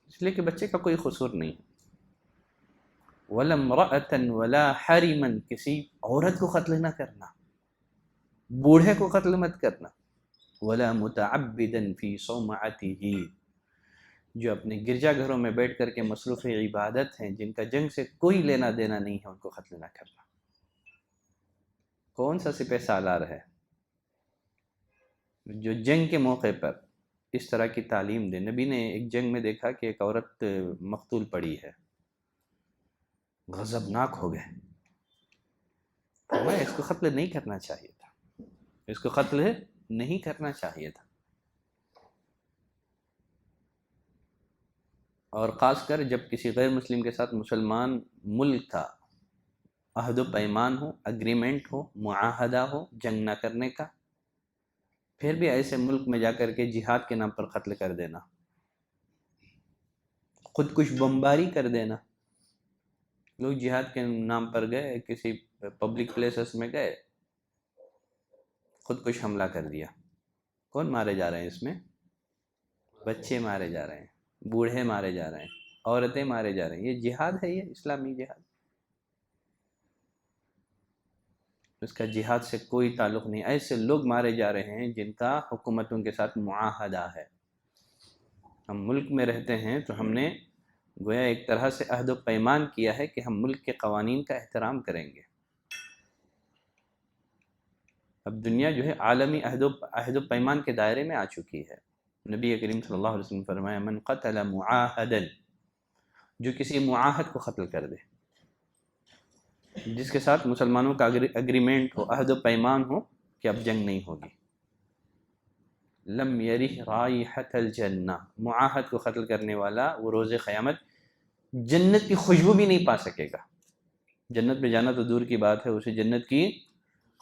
اس لیے کہ بچے کا کوئی قصور نہیں. وَلَا امْرَأَةً وَلَا حَرِمًا، کسی عورت کو قتل نہ کرنا، بوڑھے کو قتل مت کرنا. وَلَا مُتَعَبِّدًا فِي صَوْمَعَتِهِ، جو اپنے گرجا گھروں میں بیٹھ کر کے مصروف عبادت ہیں، جن کا جنگ سے کوئی لینا دینا نہیں ہے، ان کو قتل نہ کرنا. کون سا سپہ سالار ہے جو جنگ کے موقع پر اس طرح کی تعلیم دے؟ نبی نے ایک جنگ میں دیکھا کہ ایک عورت مقتول پڑی ہے، غضبناک ہو گئے، فرمایا اس کو قتل نہیں کرنا چاہیے تھا، اس کو قتل نہیں کرنا چاہیے تھا. اور خاص کر جب کسی غیر مسلم کے ساتھ مسلمان ملک کا عہد و پیمان ہو، اگریمنٹ ہو، معاہدہ ہو جنگ نہ کرنے کا، پھر بھی ایسے ملک میں جا کر کے جہاد کے نام پر قتل کر دینا، خودکش بمباری کر دینا. لوگ جہاد کے نام پر گئے، کسی پبلک پلیسز میں گئے، خودکش حملہ کر دیا. کون مارے جا رہے ہیں اس میں؟ بچے مارے جا رہے ہیں، بوڑھے مارے جا رہے ہیں، عورتیں مارے جا رہے ہیں. یہ جہاد ہے، یہ اسلامی جہاد؟ اس کا جہاد سے کوئی تعلق نہیں. ایسے لوگ مارے جا رہے ہیں جن کا حکومتوں کے ساتھ معاہدہ ہے. ہم ملک میں رہتے ہیں تو ہم نے گویا ایک طرح سے عہد و پیمان کیا ہے کہ ہم ملک کے قوانین کا احترام کریں گے۔ اب دنیا جو ہے عالمی عہد و پیمان کے دائرے میں آ چکی ہے۔ نبی کریم صلی اللہ علیہ وسلم نے فرمایا من قتل معاہدا، جو کسی معاہد کو قتل کر دے، جس کے ساتھ مسلمانوں کا اگریمنٹ ہو، عہد و پیمان ہو کہ اب جنگ نہیں ہوگی، لم یرح رائحۃ الجنہ، معاہد کو قتل کرنے والا وہ روز قیامت جنت کی خوشبو بھی نہیں پا سکے گا۔ جنت میں جانا تو دور کی بات ہے، اسے جنت کی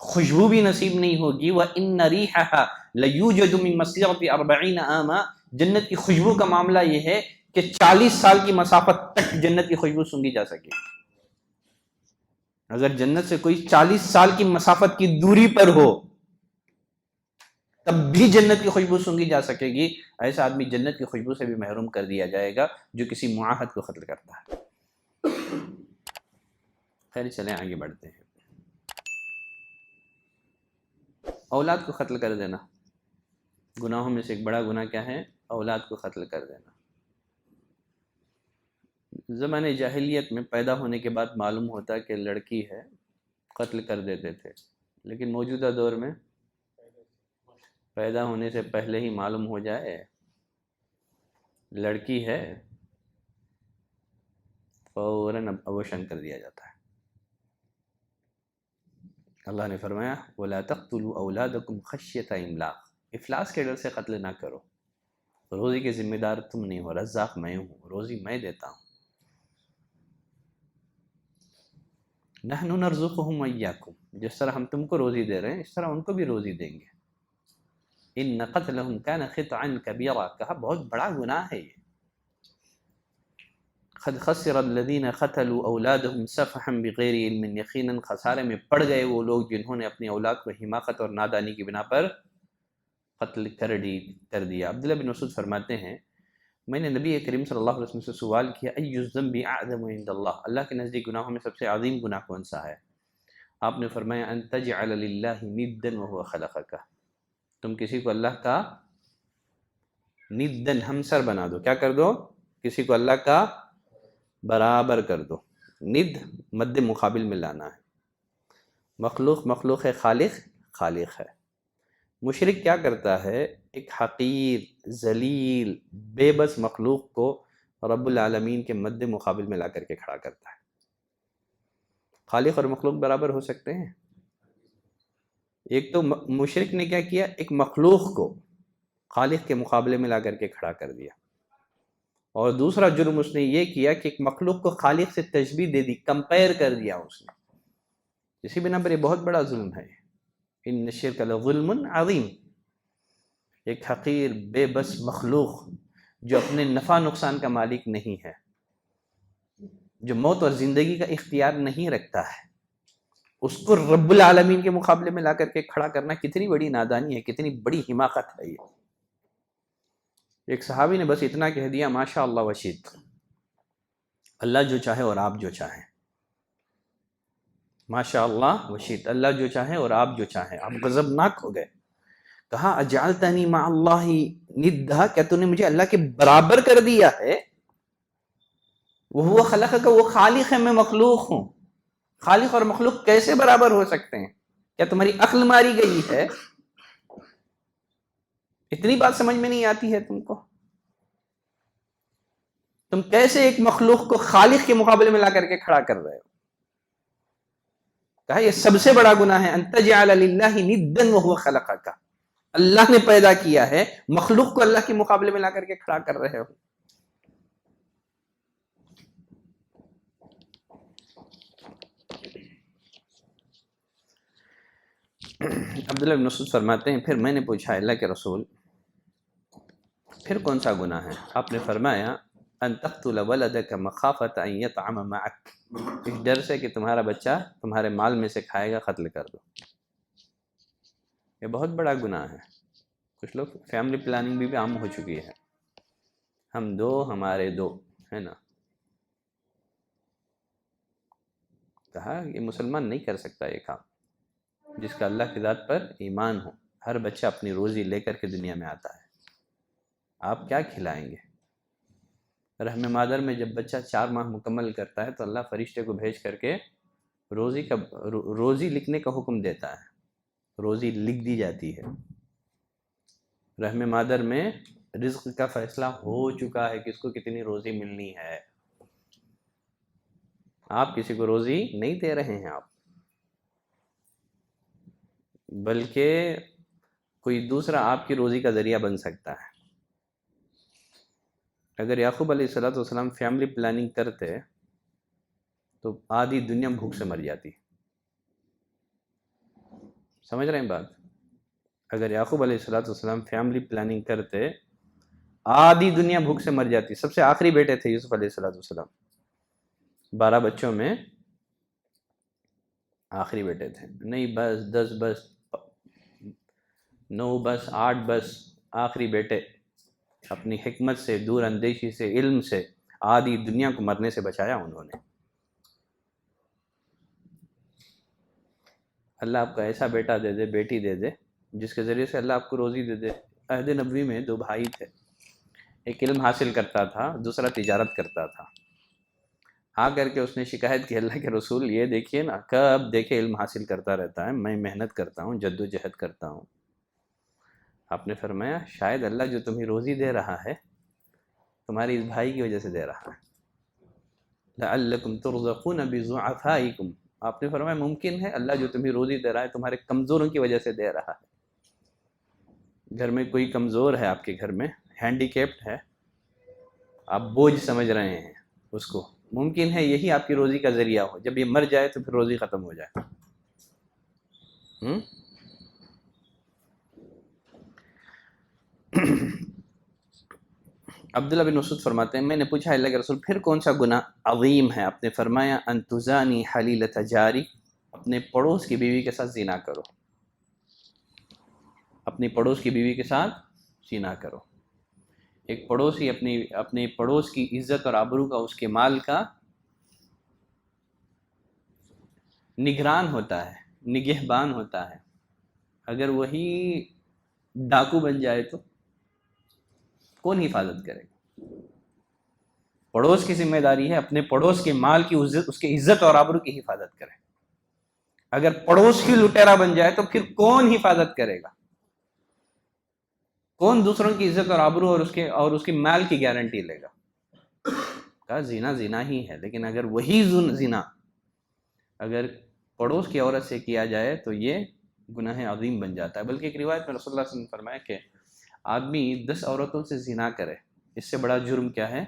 خوشبو بھی نصیب نہیں ہوگی۔ وَإِنَّ رِيحَهَا لَيُوجَدُ مِن مَسِيرَةِ 40 عَامًا، جنت کی خوشبو کا معاملہ یہ ہے کہ 40 سال کی مسافت تک جنت کی خوشبو سونگھی جا سکے۔ اگر جنت سے کوئی 40 سال کی مسافت کی دوری پر ہو تب بھی جنت کی خوشبو سونگھی جا سکے گی، ایسا آدمی جنت کی خوشبو سے بھی محروم کر دیا جائے گا جو کسی معاہد کو قتل کرتا ہے۔ خیر چلیں آگے بڑھتے ہیں۔ اولاد کو قتل کر دینا، گناہوں میں سے ایک بڑا گناہ کیا ہے؟ اولاد کو قتل کر دینا۔ زمانے جاہلیت میں پیدا ہونے کے بعد معلوم ہوتا کہ لڑکی ہے، قتل کر دیتے تھے، لیکن موجودہ دور میں پیدا ہونے سے پہلے ہی معلوم ہو جائے لڑکی ہے، فوراً ابوشن کر دیا جاتا ہے۔ اللہ نے فرمایا وَلَا تَقْتُلُوا أَوْلَادَكُمْ خَشْيَةَ إِمْلَاقٍ، افلاس کے ڈر سے قتل نہ کرو، روزی کے ذمہ دار تم نہیں ہو، رزاق میں ہوں، روزی میں دیتا ہوں۔ نَحْنُ نَرْزُقُهُمْ وَإِيَّاكُمْ، جس طرح ہم تم کو روزی دے رہے ہیں اس طرح ان کو بھی روزی دیں گے۔ إِنَّ قَتْلَهُمْ كَانَ خِطْئًا كَبِيرًا، کہا بہت بڑا گناہ ہے یہ۔ قد خسر الذين قتلوا اولادهم سفحا بغیر علم، یقیناً خسارے میں پڑ گئے وہ لوگ جنہوں نے اپنی اولاد کو حماقت اور نادانی کی بنا پر قتل کر دیا۔ عبداللہ بن مسعود فرماتے ہیں میں نے نبی کریم صلی اللہ علیہ وسلم سے سوال کیا ای الذنب اعظم عند اللہ، اللہ کے نزدیک گناہوں میں سب سے عظیم گناہ کون سا ہے؟ آپ نے فرمایا ان تجعل للہ ندا وهو خلقک، تم کسی کو اللہ کا ندن ہمسر بنا دو، کیا کر دو؟ کسی کو اللہ کا برابر کر دو۔ ند مد مقابل میں لانا ہے، مخلوق ہے، خالق ہے۔ مشرک کیا کرتا ہے؟ ایک حقیر ذلیل بے بس مخلوق کو رب العالمین کے مد مقابل میں لا کر کے کھڑا کرتا ہے۔ خالق اور مخلوق برابر ہو سکتے ہیں؟ ایک تو مشرک نے کیا کیا، ایک مخلوق کو خالق کے مقابلے میں لا کر کے کھڑا کر دیا، اور دوسرا جرم اس نے یہ کیا کہ ایک مخلوق کو خالق سے تشبیہ دے دی، کمپیئر کر دیا اس نے۔ اسی بنا پر یہ بہت بڑا ظلم ہے۔ ان الشرک لظلم عظیم، ایک حقیر بے بس مخلوق جو اپنے نفع نقصان کا مالک نہیں ہے، جو موت اور زندگی کا اختیار نہیں رکھتا ہے، اس کو رب العالمین کے مقابلے میں لا کر کے کھڑا کرنا کتنی بڑی نادانی ہے، کتنی بڑی حماقت ہے یہ۔ ایک صحابی نے بس اتنا کہہ دیا ماشاء اللہ وشیت، اللہ جو چاہے اور آپ جو چاہیں، ماشاء اللہ وشیت، اللہ جو چاہے اور آپ جو چاہیں۔ آپ غضبناک ہو گئے، کہا اجعلتنی مع اللہ ندا، کیا تو نے مجھے اللہ کے برابر کر دیا ہے؟ وہ خلقک، وہ خالق ہے، میں مخلوق ہوں۔ خالق اور مخلوق کیسے برابر ہو سکتے ہیں؟ کیا تمہاری عقل ماری گئی ہے؟ اتنی بات سمجھ میں نہیں آتی ہے تم کو؟ تم کیسے ایک مخلوق کو خالق کے مقابلے میں لا کر کے کھڑا کر رہے ہو؟ کہا یہ سب سے بڑا گناہ ہے، ان تجعل للہ ندا وهو خلقک، اللہ نے پیدا کیا ہے، مخلوق کو اللہ کے مقابلے میں لا کر کے کھڑا کر رہے ہو۔ عبداللہ بن مسعود فرماتے ہیں پھر میں نے پوچھا اللہ کے رسول پھر کون سا گناہ ہے؟ آپ نے فرمایا ان تقتل ولدک مخافۃ ان یطعم معک، اس ڈر سے کہ تمہارا بچہ تمہارے مال میں سے کھائے گا، قتل کر دو۔ یہ بہت بڑا گناہ ہے۔ کچھ لوگ فیملی پلاننگ بھی عام ہو چکی ہے، ہم دو ہمارے دو، ہے نا؟ کہا یہ مسلمان نہیں کر سکتا یہ کام، جس کا اللہ کی ذات پر ایمان ہو۔ ہر بچہ اپنی روزی لے کر کے دنیا میں آتا ہے، آپ کیا کھلائیں گے؟ رحم مادر میں جب بچہ 4 ماہ مکمل کرتا ہے تو اللہ فرشتے کو بھیج کر کے روزی لکھنے کا حکم دیتا ہے، روزی لکھ دی جاتی ہے۔ رحم مادر میں رزق کا فیصلہ ہو چکا ہے کہ اس کو کتنی روزی ملنی ہے۔ آپ کسی کو روزی نہیں دے رہے ہیں آپ، بلکہ کوئی دوسرا آپ کی روزی کا ذریعہ بن سکتا ہے۔ اگر یعقوب علیہ السلام فیملی پلاننگ کرتے تو آدھی دنیا بھوک سے مر جاتی۔ سمجھ رہے ہیں بات؟ اگر یعقوب علیہ السلام فیملی پلاننگ کرتے آدھی دنیا بھوک سے مر جاتی۔ سب سے آخری بیٹے تھے یوسف علیہ السلام، 12 بچوں میں آخری بیٹے تھے۔ نہیں بس 10 بس 9 بس 8 بس، آخری بیٹے اپنی حکمت سے، دور اندیشی سے، علم سے آدھی دنیا کو مرنے سے بچایا انہوں نے۔ اللہ آپ کو ایسا بیٹا دے دے، بیٹی دے دے، جس کے ذریعے سے اللہ آپ کو روزی دے دے۔ عہد نبوی میں 2 بھائی تھے، ایک علم حاصل کرتا تھا، دوسرا تجارت کرتا تھا۔ آ کر کے اس نے شکایت کی، اللہ کے رسول یہ دیکھیے نا، کب دیکھے علم حاصل کرتا رہتا ہے، میں محنت کرتا ہوں، جد و جہد کرتا ہوں۔ آپ نے فرمایا شاید اللہ جو تمہیں روزی دے رہا ہے تمہاری اس بھائی کی وجہ سے دے رہا ہے۔ لعلکم ترزقون بضعفائکم، آپ نے فرمایا ممکن ہے اللہ جو تمہیں روزی دے رہا ہے تمہارے کمزوروں کی وجہ سے دے رہا ہے۔ گھر میں کوئی کمزور ہے، آپ کے گھر میں ہینڈی کیپڈ ہے، آپ بوجھ سمجھ رہے ہیں اس کو، ممکن ہے یہی آپ کی روزی کا ذریعہ ہو، جب یہ مر جائے تو پھر روزی ختم ہو جائے۔ عبداللہ بن مسعود فرماتے ہیں میں نے پوچھا اللہ کے رسول پھر کون سا گناہ عظیم ہے؟ آپ نے فرمایا ان تزانی حلیلۃ جاری، اپنے پڑوس کی بیوی کے ساتھ زنا کرو، اپنی پڑوس کی بیوی کے ساتھ زنا کرو۔ ایک پڑوسی اپنے پڑوس کی عزت اور آبرو کا، اس کے مال کا نگران ہوتا ہے، نگہبان ہوتا ہے۔ اگر وہی ڈاکو بن جائے تو کون حفاظت کرے گا؟ پڑوس کی ذمہ داری ہے اپنے پڑوس کے مال کی عزت، اس کی عزت اور آبرو کی حفاظت کرے۔ اگر پڑوس کی لٹیرا بن جائے تو پھر کون حفاظت کرے گا؟ کون دوسروں کی عزت اور آبرو اور اس کے مال کی گارنٹی لے گا؟ کہا زنا زنا ہی ہے، لیکن اگر وہی زنا اگر پڑوس کی عورت سے کیا جائے تو یہ گناہ عظیم بن جاتا ہے۔ بلکہ ایک روایت میں رسول اللہ صلی اللہ علیہ وسلم نے فرمایا کہ آدمی 10 عورتوں سے زنا کرے، اس سے بڑا جرم کیا ہے؟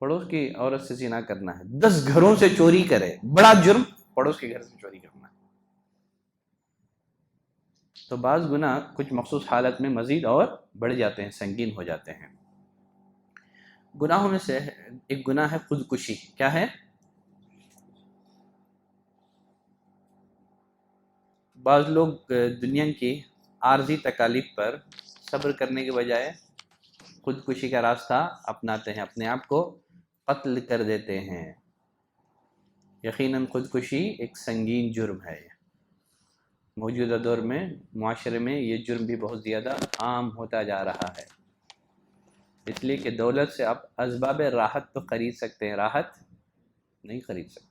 پڑوس کی عورت سے زنا کرنا ہے۔ 10 گھروں سے چوری کرے، بڑا جرم پڑوس کے گھر سے چوری کرنا ہے۔ تو بعض گناہ کچھ مخصوص حالت میں مزید اور بڑھ جاتے ہیں، سنگین ہو جاتے ہیں۔ گناہوں میں سے ایک گناہ ہے خودکشی۔ کیا ہے؟ بعض لوگ دنیا کی عارضی تکالیف پر صبر کرنے کے بجائے خودکشی کا راستہ اپناتے ہیں، اپنے آپ کو قتل کر دیتے ہیں۔ یقیناً خودکشی ایک سنگین جرم ہے۔ موجودہ دور میں معاشرے میں یہ جرم بھی بہت زیادہ عام ہوتا جا رہا ہے، اس لیے کہ دولت سے آپ اسباب راحت تو خرید سکتے ہیں، راحت نہیں خرید سکتے۔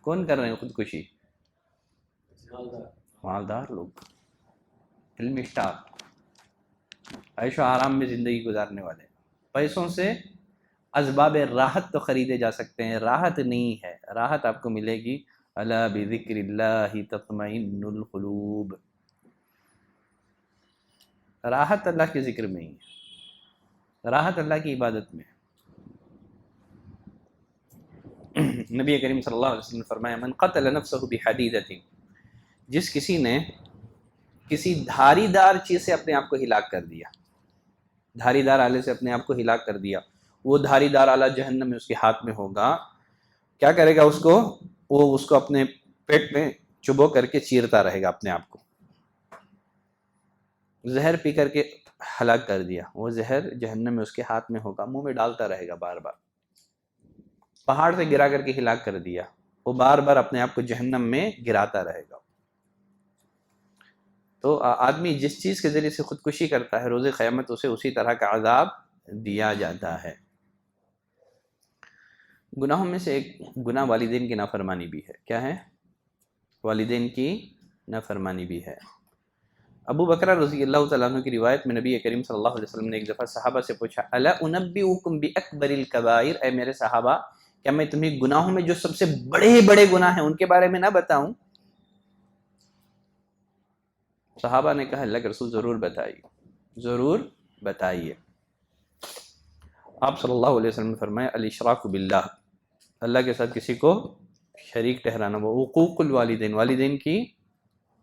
کون کر رہے ہیں خودکشی؟ مالدار لوگ، علمی اسٹاف، عیش و آرام میں زندگی گزارنے والے۔ پیسوں سے اسباب راحت تو خریدے جا سکتے ہیں، راحت نہیں ہے۔ راحت آپ کو ملے گی الا بذکر اللہ تطمئن القلوب، راحت اللہ کے ذکر میں ہی ہے، راحت اللہ کی عبادت میں۔ نبی کریم صلی اللہ علیہ وسلم نے فرمایا من قتل نفسه بحدیدۃ، جس کسی نے کسی دھاری دار چیز سے اپنے آپ کو ہلاک کر دیا، دھاری دار آلے سے اپنے آپ کو ہلاک کر دیا، وہ دھاری دار آلہ جہنم میں اس کے ہاتھ میں ہوگا، کیا کرے گا اس کو؟ وہ اس کو اپنے پیٹ میں چبو کر کے چیرتا رہے گا اپنے آپ کو۔ زہر پی کر کے ہلاک کر دیا، وہ زہر جہنم میں اس کے ہاتھ میں ہوگا، منہ میں ڈالتا رہے گا بار بار۔ پہاڑ سے گرا کر کے ہلاک کر دیا، وہ بار بار اپنے آپ کو جہنم میں گراتا رہے گا۔ تو آدمی جس چیز کے ذریعے سے خودکشی کرتا ہے روز قیامت اسے اسی طرح کا عذاب دیا جاتا ہے۔ گناہوں میں سے ایک گناہ والدین کی نافرمانی بھی ہے۔ کیا ہے؟ والدین کی نافرمانی بھی ہے۔ ابو بکر رضی اللہ تعالیٰ عنہ کی روایت میں نبی کریم صلی اللہ علیہ وسلم نے ایک دفعہ صحابہ سے پوچھا، الا انبئکم باکبر الکبائر، اے میرے صحابہ کیا میں تمہیں گناہوں میں جو سب سے بڑے بڑے گناہ ہیں ان کے بارے میں نہ بتاؤں؟ صحابہ نے کہا اللہ کے رسول ضرور بتائیے، ضرور بتائیے۔ آپ صلی اللہ علیہ وسلم نے فرمایا الاشراک باللہ، اللہ کے ساتھ کسی کو شریک ٹھہرانا، وہ حقوق الوالدین، والدین کی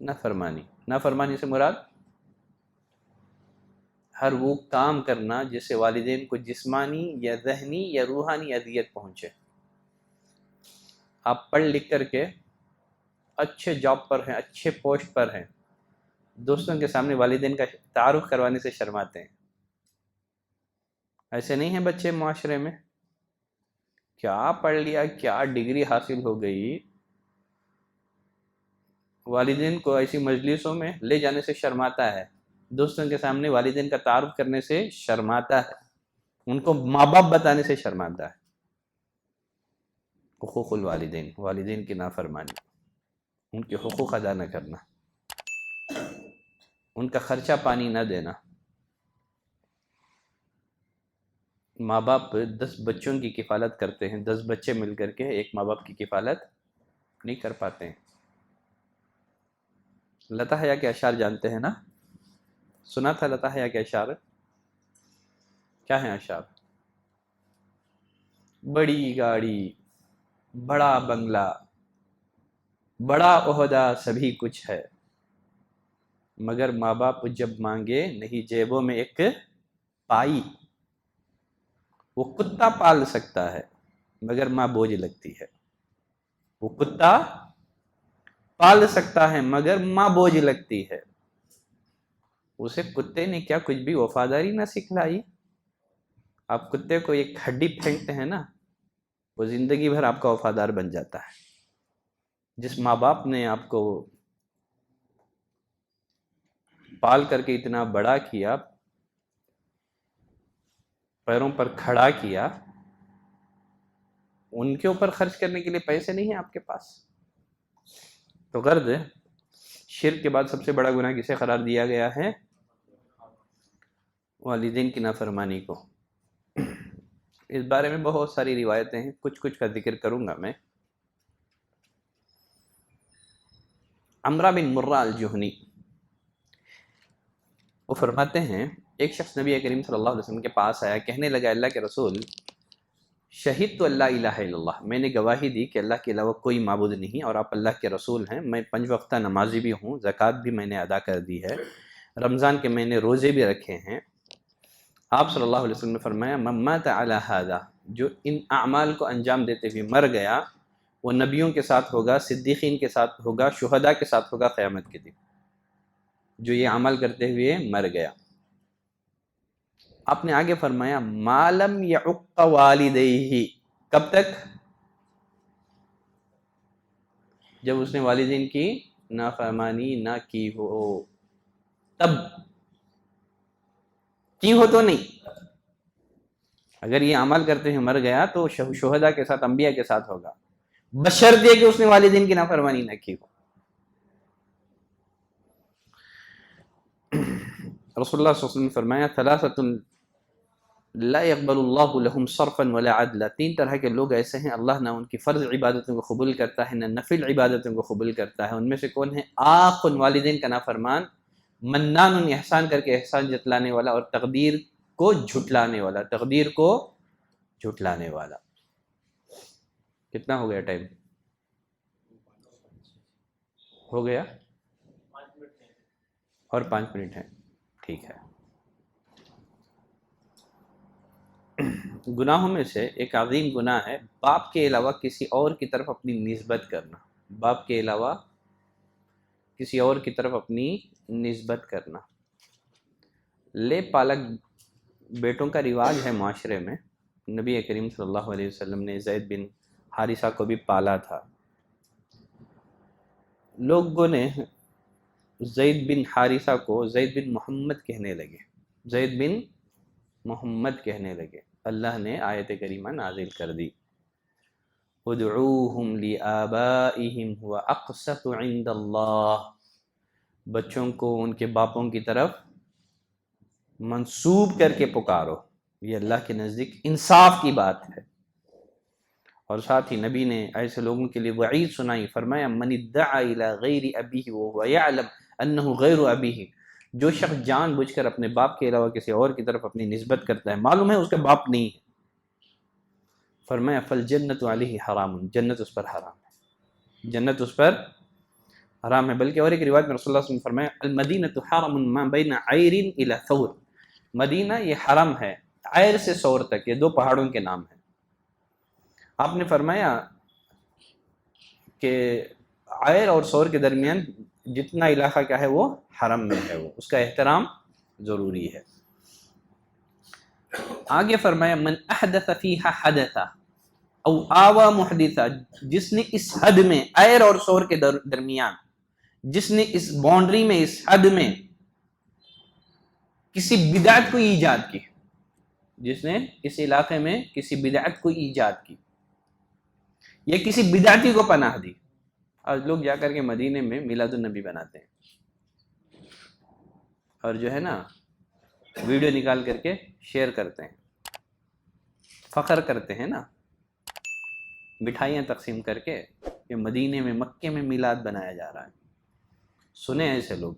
نافرمانی۔ نافرمانی سے مراد ہر وہ کام کرنا جس سے والدین کو جسمانی یا ذہنی یا روحانی اذیت پہنچے۔ آپ پڑھ لکھ کر کے اچھے جاب پر ہیں، اچھے پوسٹ پر ہیں، دوستوں کے سامنے والدین کا تعارف کروانے سے شرماتے ہیں۔ ایسے نہیں ہیں بچے معاشرے میں؟ کیا پڑھ لیا، کیا ڈگری حاصل ہو گئی، والدین کو ایسی مجلسوں میں لے جانے سے شرماتا ہے، دوستوں کے سامنے والدین کا تعارف کرنے سے شرماتا ہے، ان کو ماں باپ بتانے سے شرماتا ہے۔ حقوق الوالدین، والدین کی نافرمانی، ان کے حقوق ادا نہ کرنا، ان کا خرچہ پانی نہ دینا۔ ماں باپ 10 بچوں کی کفالت کرتے ہیں، 10 بچے مل کر کے ایک ماں باپ کی کفالت نہیں کر پاتے ہیں۔ لتا حیا کے اشعار جانتے ہیں نا؟ سنا تھا لتا حیا کے اشعار؟ کیا ہیں اشعار؟ بڑی گاڑی، بڑا بنگلہ، بڑا عہدہ سبھی کچھ ہے، مگر ماں باپ جب مانگے نہیں جیبوں میں ایک پائی۔ وہ کتا پال سکتا ہے مگر ماں بوجھ لگتی ہے۔ وہ کتا پال سکتا ہے مگر ماں بوجھ لگتی ہے۔ اسے کتے نے کیا کچھ بھی وفاداری نہ سکھلائی؟ آپ کتے کو ایک ہڈی پھینکتے ہیں نا، وہ زندگی بھر آپ کا وفادار بن جاتا ہے۔ جس ماں باپ نے آپ کو پال کر کے اتنا بڑا کیا، پیروں پر کھڑا کیا، ان کے اوپر خرچ کرنے کے لیے پیسے نہیں ہیں آپ کے پاس۔ تو غرض شرک کے بعد سب سے بڑا گناہ کسے قرار دیا گیا ہے؟ والدین کی نافرمانی کو۔ اس بارے میں بہت ساری روایتیں ہیں، کچھ کا ذکر کروں گا میں۔ عمرہ بن مرہ الجہنی وہ فرماتے ہیں ایک شخص نبی کریم صلی اللہ علیہ وسلم کے پاس آیا، کہنے لگا اللہ کے رسول شہید تو اللہ الہ الا اللہ، میں نے گواہی دی کہ اللہ کے علاوہ کوئی معبود نہیں اور آپ اللہ کے رسول ہیں، میں 5 وقتہ نمازی بھی ہوں، زکوٰۃ بھی میں نے ادا کر دی ہے، رمضان کے میں نے روزے بھی رکھے ہیں۔ آپ صلی اللہ علیہ وسلم نے فرمایا من مات علی ھذا، جو ان اعمال کو انجام دیتے ہوئے مر گیا، وہ نبیوں کے ساتھ ہوگا، صدیقین کے ساتھ ہوگا، شہداء کے ساتھ ہوگا قیامت کے دن۔ جو یہ عمل کرتے ہوئے مر گیا۔ آپ نے آگے فرمایا ما لم یعق والدیہ، کب تک؟ جب اس نے والدین کی نافرمانی نہ کی ہو، تب کی ہو تو نہیں۔ اگر یہ عمل کرتے ہوئے مر گیا تو شہداء کے ساتھ، انبیاء کے ساتھ ہوگا، بشرطے کہ اس نے والدین کی نافرمانی نہ کی ہو۔ رسول اللہ صلی اللہ علیہ وسلم نے فرمایا ثلاثۃ لا يقبل اللہ لهم صرفا ولا عدلا، 3 طرح کے لوگ ایسے ہیں اللہ نہ ان کی فرض عبادتوں کو قبول کرتا ہے نہ نفل عبادتوں کو قبول کرتا ہے۔ ان میں سے کون ہے؟ آق والدین کا نافرمان، منان احسان کر کے احسان جتلانے والا، اور تقدیر کو جھٹلانے والا، تقدیر کو جھٹلانے والا۔ کتنا ہو گیا ٹائم؟ ہو گیا اور 5 منٹ ہیں، ٹھیک ہے۔ گناہوں میں سے ایک عظیم گناہ ہے باپ کے علاوہ کسی اور کی طرف اپنی نسبت کرنا۔ باپ کے علاوہ کسی اور کی طرف اپنی نسبت کرنا۔ لے پالک بیٹوں کا رواج ہے معاشرے میں۔ نبی کریم صلی اللہ علیہ وسلم نے زید بن حارثہ کو بھی پالا تھا۔ لوگوں نے زید بن حارثہ کو زید بن محمد کہنے لگے، زید بن محمد کہنے لگے، اللہ نے آیت کریمہ نازل کر دی، ادعوہم لآبائہم هو اقسط عند اللہ، بچوں کو ان کے باپوں کی طرف منسوب کر کے پکارو، یہ اللہ کے نزدیک انصاف کی بات ہے۔ اور ساتھ ہی نبی نے ایسے لوگوں کے لیے وعید سنائی، فرمایا من ادعى الى غیر ابیہ وهو يعلم انه غیر ابیہ، جو شخص جان بوجھ کر اپنے باپ کے علاوہ کسی اور کی طرف اپنی نسبت کرتا ہے، معلوم ہے اس کا باپ نہیں ہے، فرمایا فالجنت علیہ حرام، جنت اس پر حرام ہے، جنت اس پر حرام ہے۔ بلکہ اور ایک روایت میں رسول اللہ صلی اللہ علیہ وسلم نے فرمایا المدینۃ حرم ما بین عیر الی ثور، مدینہ یہ حرم ہے عیر سے ثور تک، یہ دو پہاڑوں کے نام ہیں۔ آپ نے فرمایا کہ عیر اور ثور کے درمیان جتنا علاقہ کیا ہے وہ حرم میں ہے، وہ اس کا احترام ضروری ہے۔ آگے فرمایا من احدث فیہا حدثا او آوا محدثا، جس نے اس حد میں عیر اور ثور کے درمیان، جس نے اس باؤنڈری میں، اس حد میں کسی بدعت کو ایجاد کی، جس نے اس علاقے میں کسی بدعت کو ایجاد کی یا کسی بدعتی کو پناہ دی۔ آج لوگ جا کر کے مدینے میں میلاد النبی بناتے ہیں اور جو ہے نا ویڈیو نکال کر کے شیئر کرتے ہیں، فخر کرتے ہیں نا، مٹھائیاں تقسیم کر کے کہ مدینے میں، مکے میں میلاد بنایا جا رہا ہے۔ سنے ایسے لوگ،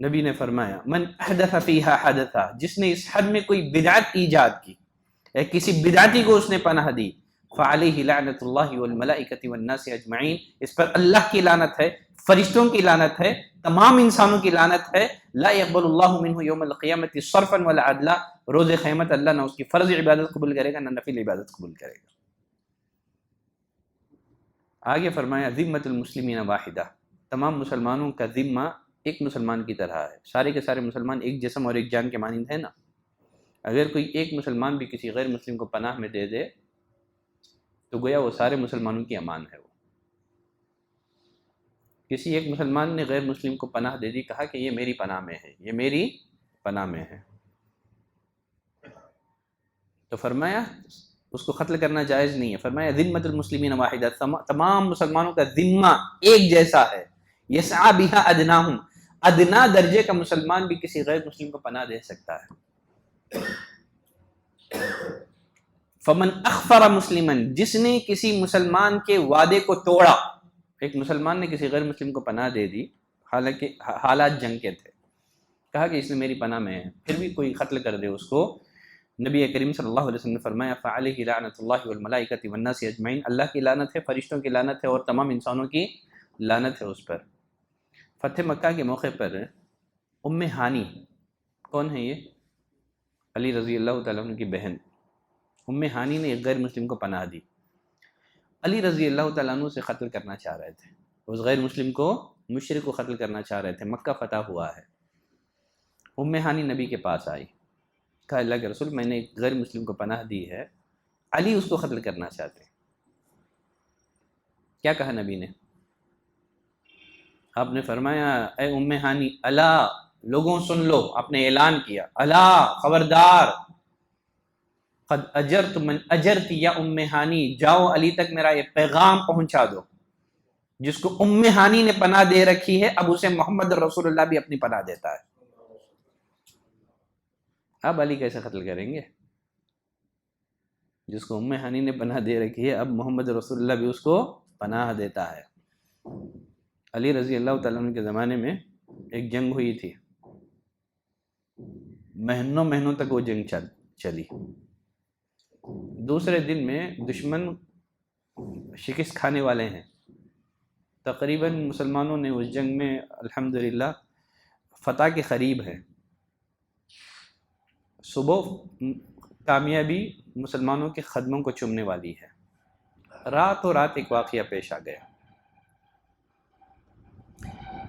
نبی نے فرمایا من احدث فیہا حدثا، جس نے اس حد میں کوئی بدعت ایجاد کی یا کسی بدعتی کو اس نے پناہ دی، فعلیہ لعنت اللہ والملائکۃ والناس اجمعین، اس پر اللہ کی لعنت ہے، فرشتوں کی لعنت ہے، تمام انسانوں کی لعنت ہے، لا يقبل اللہ منہ یوم القیامۃ صرفا ولا عدلا، روز قیامت اللہ نہ اس کی فرض عبادت قبول کرے گا نہ نفل عبادت قبول کرے گا۔ آگے فرمایا ذمۃ المسلمین واحدہ، تمام مسلمانوں کا ذمہ ایک مسلمان کی طرح ہے، سارے کے سارے مسلمان ایک جسم اور ایک جان کے مانند ہیں نا۔ اگر کوئی ایک مسلمان بھی کسی غیر مسلم کو پناہ میں دے دے تو گویا وہ سارے مسلمانوں کی امان ہے۔ وہ کسی ایک مسلمان نے غیر مسلم کو پناہ دے دی، کہا کہ یہ میری پناہ میں ہے، یہ میری پناہ میں ہے، تو فرمایا اس کو قتل کرنا جائز نہیں ہے۔ فرمایا ذمۃ المسلمین واحدہ، تمام مسلمانوں کا ذمہ ایک جیسا ہے، یسعی بہا ادناہم، ادنا درجے کا مسلمان بھی کسی غیر مسلم کو پناہ دے سکتا ہے۔ فمن اخفر مسلمن، جس نے کسی مسلمان کے وعدے کو توڑا، ایک مسلمان نے کسی غیر مسلم کو پناہ دے دی، حالانکہ حالات جنگ کے تھے، کہا کہ اس نے میری پناہ میں ہے، پھر بھی کوئی قتل کر دے اس کو، نبی کریم صلی اللہ علیہ وسلم نے فرمایا فعلیہ لعنت اللہ والملائکۃ والناس اجمعین، اللہ کی لعنت ہے، فرشتوں کی لعنت ہے اور تمام انسانوں کی لعنت ہے اس پر۔ فتح مکہ کے موقع پر ام ہانی، کون ہے یہ؟ علی رضی اللہ تعالیٰ عنہ کی بہن ام ہانی نے ایک غیر مسلم کو پناہ دی، علی رضی اللہ تعالیٰ عنہ سے قتل کرنا چاہ رہے تھے، اس غیر مسلم کو، مشرک کو قتل کرنا چاہ رہے تھے، مکہ فتح ہوا ہے۔ ام ہانی نبی کے پاس آئی، کہا اللہ کے رسول میں نے ایک غیر مسلم کو پناہ دی ہے، علی اس کو قتل کرنا چاہتے ہیں۔ کیا کہا نبی نے؟ آپ نے فرمایا اے ام ہانی، الا، لوگوں سن لو، آپ نے اعلان کیا، الا، خبردار، قد اجرت من اجرت یا ام ہانی، جاؤ علی تک میرا یہ پیغام پہنچا دو، جس کو ام ہانی نے پناہ دے رکھی ہے اب اسے محمد رسول اللہ بھی اپنی پناہ دیتا ہے۔ اب علی کیسے قتل کریں گے؟ جس کو ام ہانی نے پناہ دے رکھی ہے اب محمد رسول اللہ بھی اس کو پناہ دیتا ہے۔ علی رضی اللہ تعالیٰ عنہ کے زمانے میں ایک جنگ ہوئی تھی، مہینوں تک وہ جنگ چلی، دوسرے دن میں دشمن شکست کھانے والے ہیں، تقریباً مسلمانوں نے اس جنگ میں الحمدللہ فتح کے قریب ہے، صبح کامیابی مسلمانوں کے قدموں کو چومنے والی ہے۔ راتوں رات ایک واقعہ پیش آ گیا،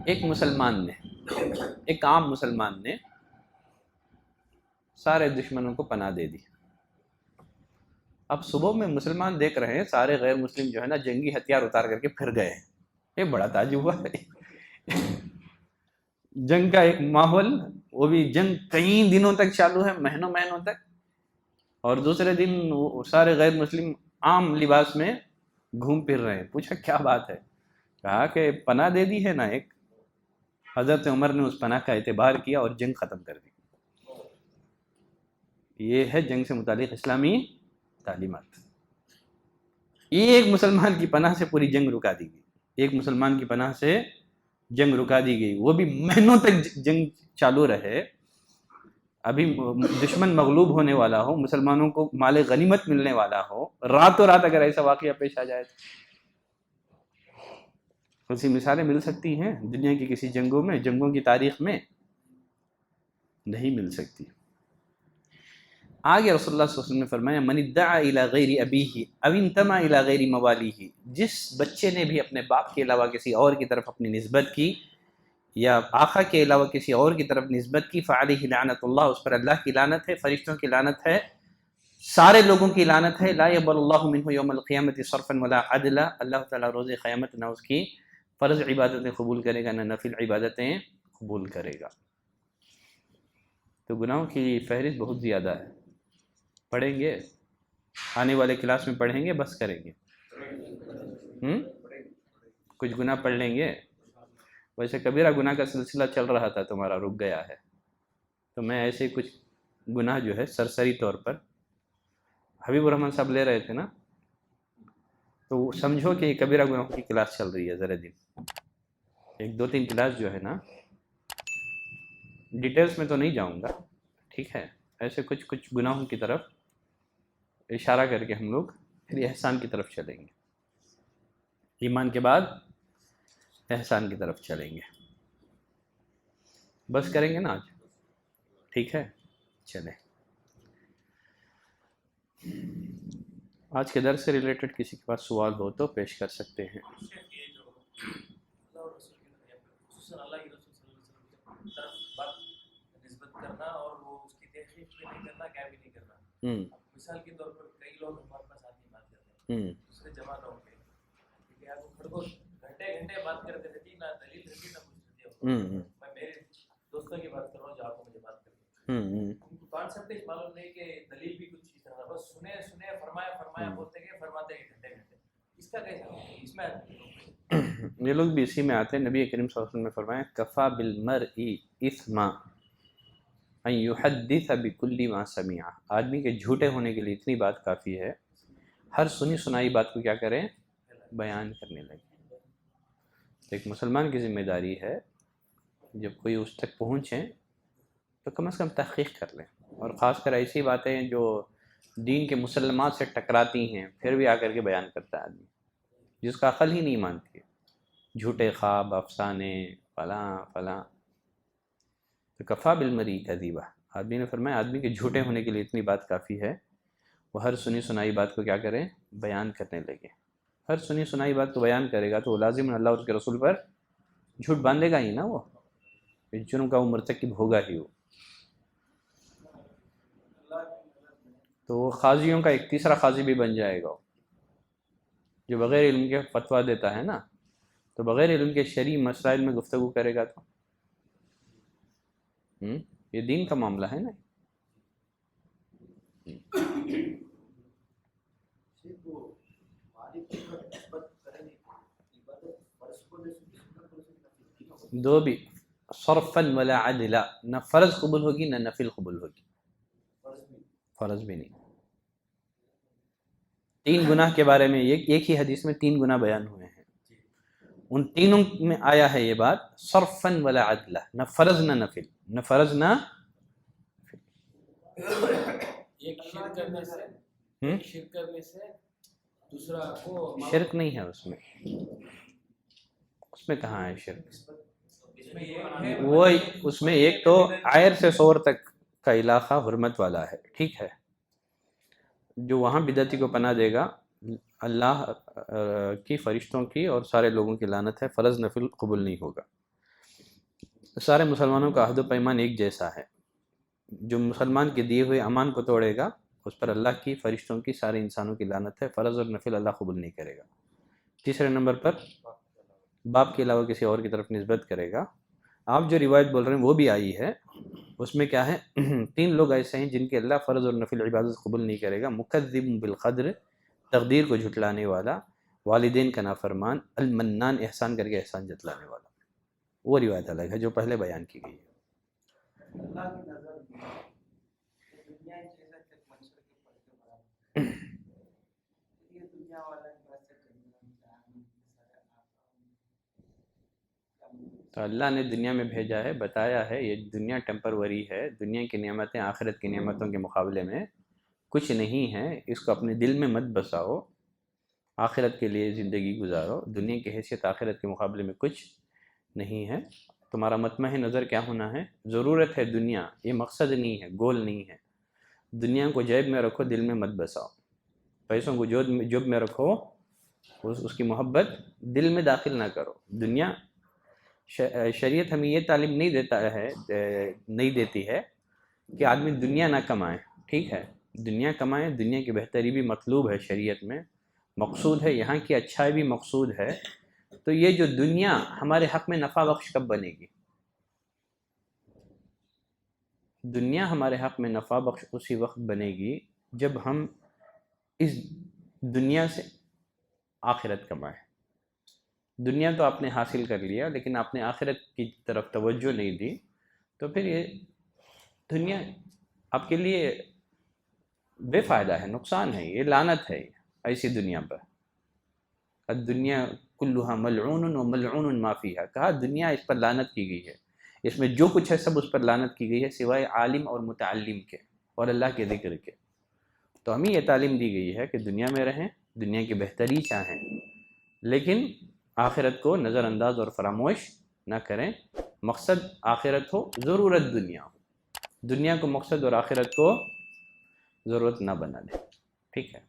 ایک مسلمان نے، ایک عام مسلمان نے سارے دشمنوں کو پناہ دے دی۔ اب صبح میں مسلمان دیکھ رہے ہیں سارے غیر مسلم جو ہے نا جنگی ہتھیار اتار کر کے پھر گئے ہیں، یہ بڑا تعجب ہوا ہے۔ جنگ کا ایک ماحول وہ بھی جنگ کئی دنوں تک چالو ہے، مہینوں تک، اور دوسرے دن وہ سارے غیر مسلم عام لباس میں گھوم پھر رہے ہیں۔ پوچھا کیا بات ہے؟ کہا کہ پناہ دے دی ہے نا ایک، حضرت عمر نے اس پناہ کا اعتبار کیا اور جنگ ختم کر دی۔ یہ ہے جنگ سے متعلق اسلامی تعلیمات۔ ایک مسلمان کی پناہ سے پوری جنگ رکا دی گئی، ایک مسلمان کی پناہ سے جنگ رکا دی گئی، وہ بھی مہینوں تک جنگ چالو رہے۔ ابھی دشمن مغلوب ہونے والا ہو، مسلمانوں کو مال غنیمت ملنے والا ہو، راتوں رات اگر ایسا واقعہ پیش آ جائے تو ایسی مثالیں مل سکتی ہیں دنیا کی کسی جنگوں کی تاریخ میں نہیں مل سکتی۔ آگے رسول اللہ صلی اللہ علیہ وسلم نے فرمایا من ادعا الی غیر ابیہ او انتمى الی غیر موالیہ، جس بچے نے بھی اپنے باپ کے علاوہ کسی اور کی طرف اپنی نسبت کی یا آقا کے علاوہ کسی اور کی طرف نسبت کی، فعلیہ لعنت اللہ، اس پر اللہ کی لعنت ہے، فرشتوں کی لعنت ہے، سارے لوگوں کی لعنت ہے۔ لا يقبل اللہ منہ یوم القیامۃ صرفا ولا عدلا، اللہ تعالیٰ روز قیامت نہ اس کی فرض عبادتیں قبول کرے گا، نہ نفل عبادتیں قبول کرے گا۔ تو گناہوں کی فہرست بہت زیادہ ہے، پڑھیں گے آنے والے کلاس میں، پڑھیں گے بس کریں گے، کچھ گناہ پڑھ لیں گے۔ ویسے کبیرہ گناہ کا سلسلہ چل رہا تھا، تمہارا رک گیا ہے، تو میں ایسے کچھ گناہ جو ہے سرسری طور پر حبیب الرحمن صاحب لے رہے تھے نا، تو سمجھو کہ یہ کبیرہ گناہوں کی کلاس چل رہی ہے۔ ذرا دن ایک دو تین کلاس جو ہے نا، ڈیٹیلز میں تو نہیں جاؤں گا، ٹھیک ہے، ایسے کچھ گناہوں کی طرف اشارہ کر کے ہم لوگ پھر احسان کی طرف چلیں گے، ایمان کے بعد احسان کی طرف چلیں گے۔ بس کریں گے نا آج، ٹھیک ہے، چلیں۔ آج کے درس سے ریلیٹڈ کسی کے پاس سوال ہو تو پیش کر سکتے ہیں۔ کرنا اور وہ اس کی تحقیق بھی نہیں کرنا، کیا بھی نہیں کرنا۔ مثال کے طور پر کئی لوگ ہمارے پاس آتی بات کرتے ہیں دوسرے جماعتوں کے، کہ آپ کو کھڑکو گھنٹے بات کرتے رہتی، نہ دلیل رہتی نہ کچھ رہتی۔ میں میرے دوستوں کی بات کر رہا ہوں جو آپ کو مجھے بات کرتے ہیں، ان کو کانسیپٹ ہی معلوم نہیں کہ دلیل بھی کچھ اس طرح، بس سنے فرمایا بولتے گئے گھنٹے۔ اس کا کیسا اس میں یہ لوگ بھی اسی میں آتے ہیں۔ نبی کریم صلی اللہ علیہ وسلم نے فرمایا کفا بالمرء اثما ان یحدث بکل ما سمع، آدمی کے جھوٹے ہونے کے لیے اتنی بات کافی ہے، ہر سنی سنائی بات کو کیا کریں، بیان کرنے لگے۔ ایک مسلمان کی ذمہ داری ہے جب کوئی اس تک پہنچے تو کم از کم تحقیق کر لیں، اور خاص کر ایسی باتیں جو دین کے مسلمات سے ٹکراتی ہیں پھر بھی آ کر کے بیان کرتا ہے آدمی، جس کا عقل ہی نہیں مانتی ہے، جھوٹے خواب، افسانے، فلاں۔ تو کفا بالمرء کذیبا، آدمی نے فرمایا آدمی کے جھوٹے ہونے کے لیے اتنی بات کافی ہے، وہ ہر سنی سنائی بات کو کیا کریں، بیان کرنے لگے۔ ہر سنی سنائی بات کو بیان کرے گا تو وہ لازم اللہ اور اس کے رسول پر جھوٹ باندھے گا ہی نا، وہ جرم کا وہ مرتکب ہوگا ہی وہ۔ تو وہ قاضیوں کا ایک تیسرا قاضی بھی بن جائے گا، جو بغیر علم کے فتویٰ دیتا ہے نا، تو بغیر علم کے شرعی مسائل میں گفتگو کرے گا تو یہ دین کا معاملہ ہے نا۔ دو بھی، صرفا ولا عدلا، نہ فرض قبول ہوگی نہ نفل قبول ہوگی، فرض بھی نہیں۔ تین گناہ کے بارے میں ایک ہی حدیث میں 3 گناہ بیان ہوئے ہیں، ان تینوں میں آیا ہے یہ بات صرفا ولا عدلا، نہ فرض نہ نفل، نہ فرض نہ ایک شرک کرنے سے دوسرا کو شرک نہیں ہے اس میں کہاں ہے شرک؟ وہ اس میں ایک تو عیر سے سور تک کا علاقہ حرمت والا ہے، ٹھیک ہے، جو وہاں بدعتی کو پناہ دے گا اللہ کی، فرشتوں کی اور سارے لوگوں کی لعنت ہے، فرض نفل قبول نہیں ہوگا۔ سارے مسلمانوں کا عہد و پیمان ایک جیسا ہے، جو مسلمان کے دیے ہوئے امان کو توڑے گا اس پر اللہ کی، فرشتوں کی، سارے انسانوں کی لعنت ہے، فرض اور نفل اللہ قبول نہیں کرے گا۔ تیسرے نمبر پر باپ کے علاوہ کسی اور کی طرف نسبت کرے گا آپ جو روایت بول رہے ہیں وہ بھی آئی ہے، اس میں کیا ہے 3 لوگ ایسے ہیں جن کے اللہ فرض اور نفل عبادت قبول نہیں کرے گا، مکذب بالقدر، تقدیر کو جھٹلانے والا، والدین کا نافرمان، المنان، احسان کر کے احسان جتلانے والا۔ وہ روایت الگ ہے جو پہلے بیان کی گئی ہے۔ اللہ کی نظر میں دنیا ایک چیز ہے کہ منشر کے پردے برابر یہ دنیا والا تو اللہ نے دنیا میں بھیجا ہے، بتایا ہے یہ دنیا ٹیمپروری ہے، دنیا کی نعمتیں آخرت کی نعمتوں کے مقابلے میں کچھ نہیں ہیں، اس کو اپنے دل میں مت بساؤ، آخرت کے لیے زندگی گزارو، دنیا کی حیثیت آخرت کے مقابلے میں کچھ نہیں ہے۔ تمہارا مطمع نظر کیا ہونا ہے؟ ضرورت ہے دنیا، یہ مقصد نہیں ہے، گول نہیں ہے۔ دنیا کو جیب میں رکھو، دل میں مت بساؤ، پیسوں کو جیب میں رکھو، اس کی محبت دل میں داخل نہ کرو۔ دنیا شریعت ہمیں یہ تعلیم نہیں دیتی ہے کہ آدمی دنیا نہ کمائے، ٹھیک ہے، دنیا کمائے، دنیا کی بہتری بھی مطلوب ہے شریعت میں، مقصود ہے، یہاں کی اچھائی بھی مقصود ہے۔ تو یہ جو دنیا ہمارے حق میں نفع بخش کب بنے گی؟ دنیا ہمارے حق میں نفع بخش اسی وقت بنے گی جب ہم اس دنیا سے آخرت کمائیں۔ دنیا تو آپ نے حاصل کر لیا لیکن آپ نے آخرت کی طرف توجہ نہیں دی، تو پھر یہ دنیا آپ کے لیے بے فائدہ ہے، نقصان ہے، یہ لعنت ہے ایسی دنیا پر۔ الدنیا کلھا ملعون وملعون ما فیہا، کہا دنیا اس پر لعنت کی گئی ہے، اس میں جو کچھ ہے سب اس پر لعنت کی گئی ہے سوائے عالم اور متعلم کے اور اللہ کے ذکر کے۔ تو ہمیں یہ تعلیم دی گئی ہے کہ دنیا میں رہیں، دنیا کی بہتری چاہیں، لیکن آخرت کو نظر انداز اور فراموش نہ کریں۔ مقصد آخرت ہو، ضرورت دنیا ہو، دنیا کو مقصد اور آخرت کو ضرورت نہ بنا دیں، ٹھیک ہے۔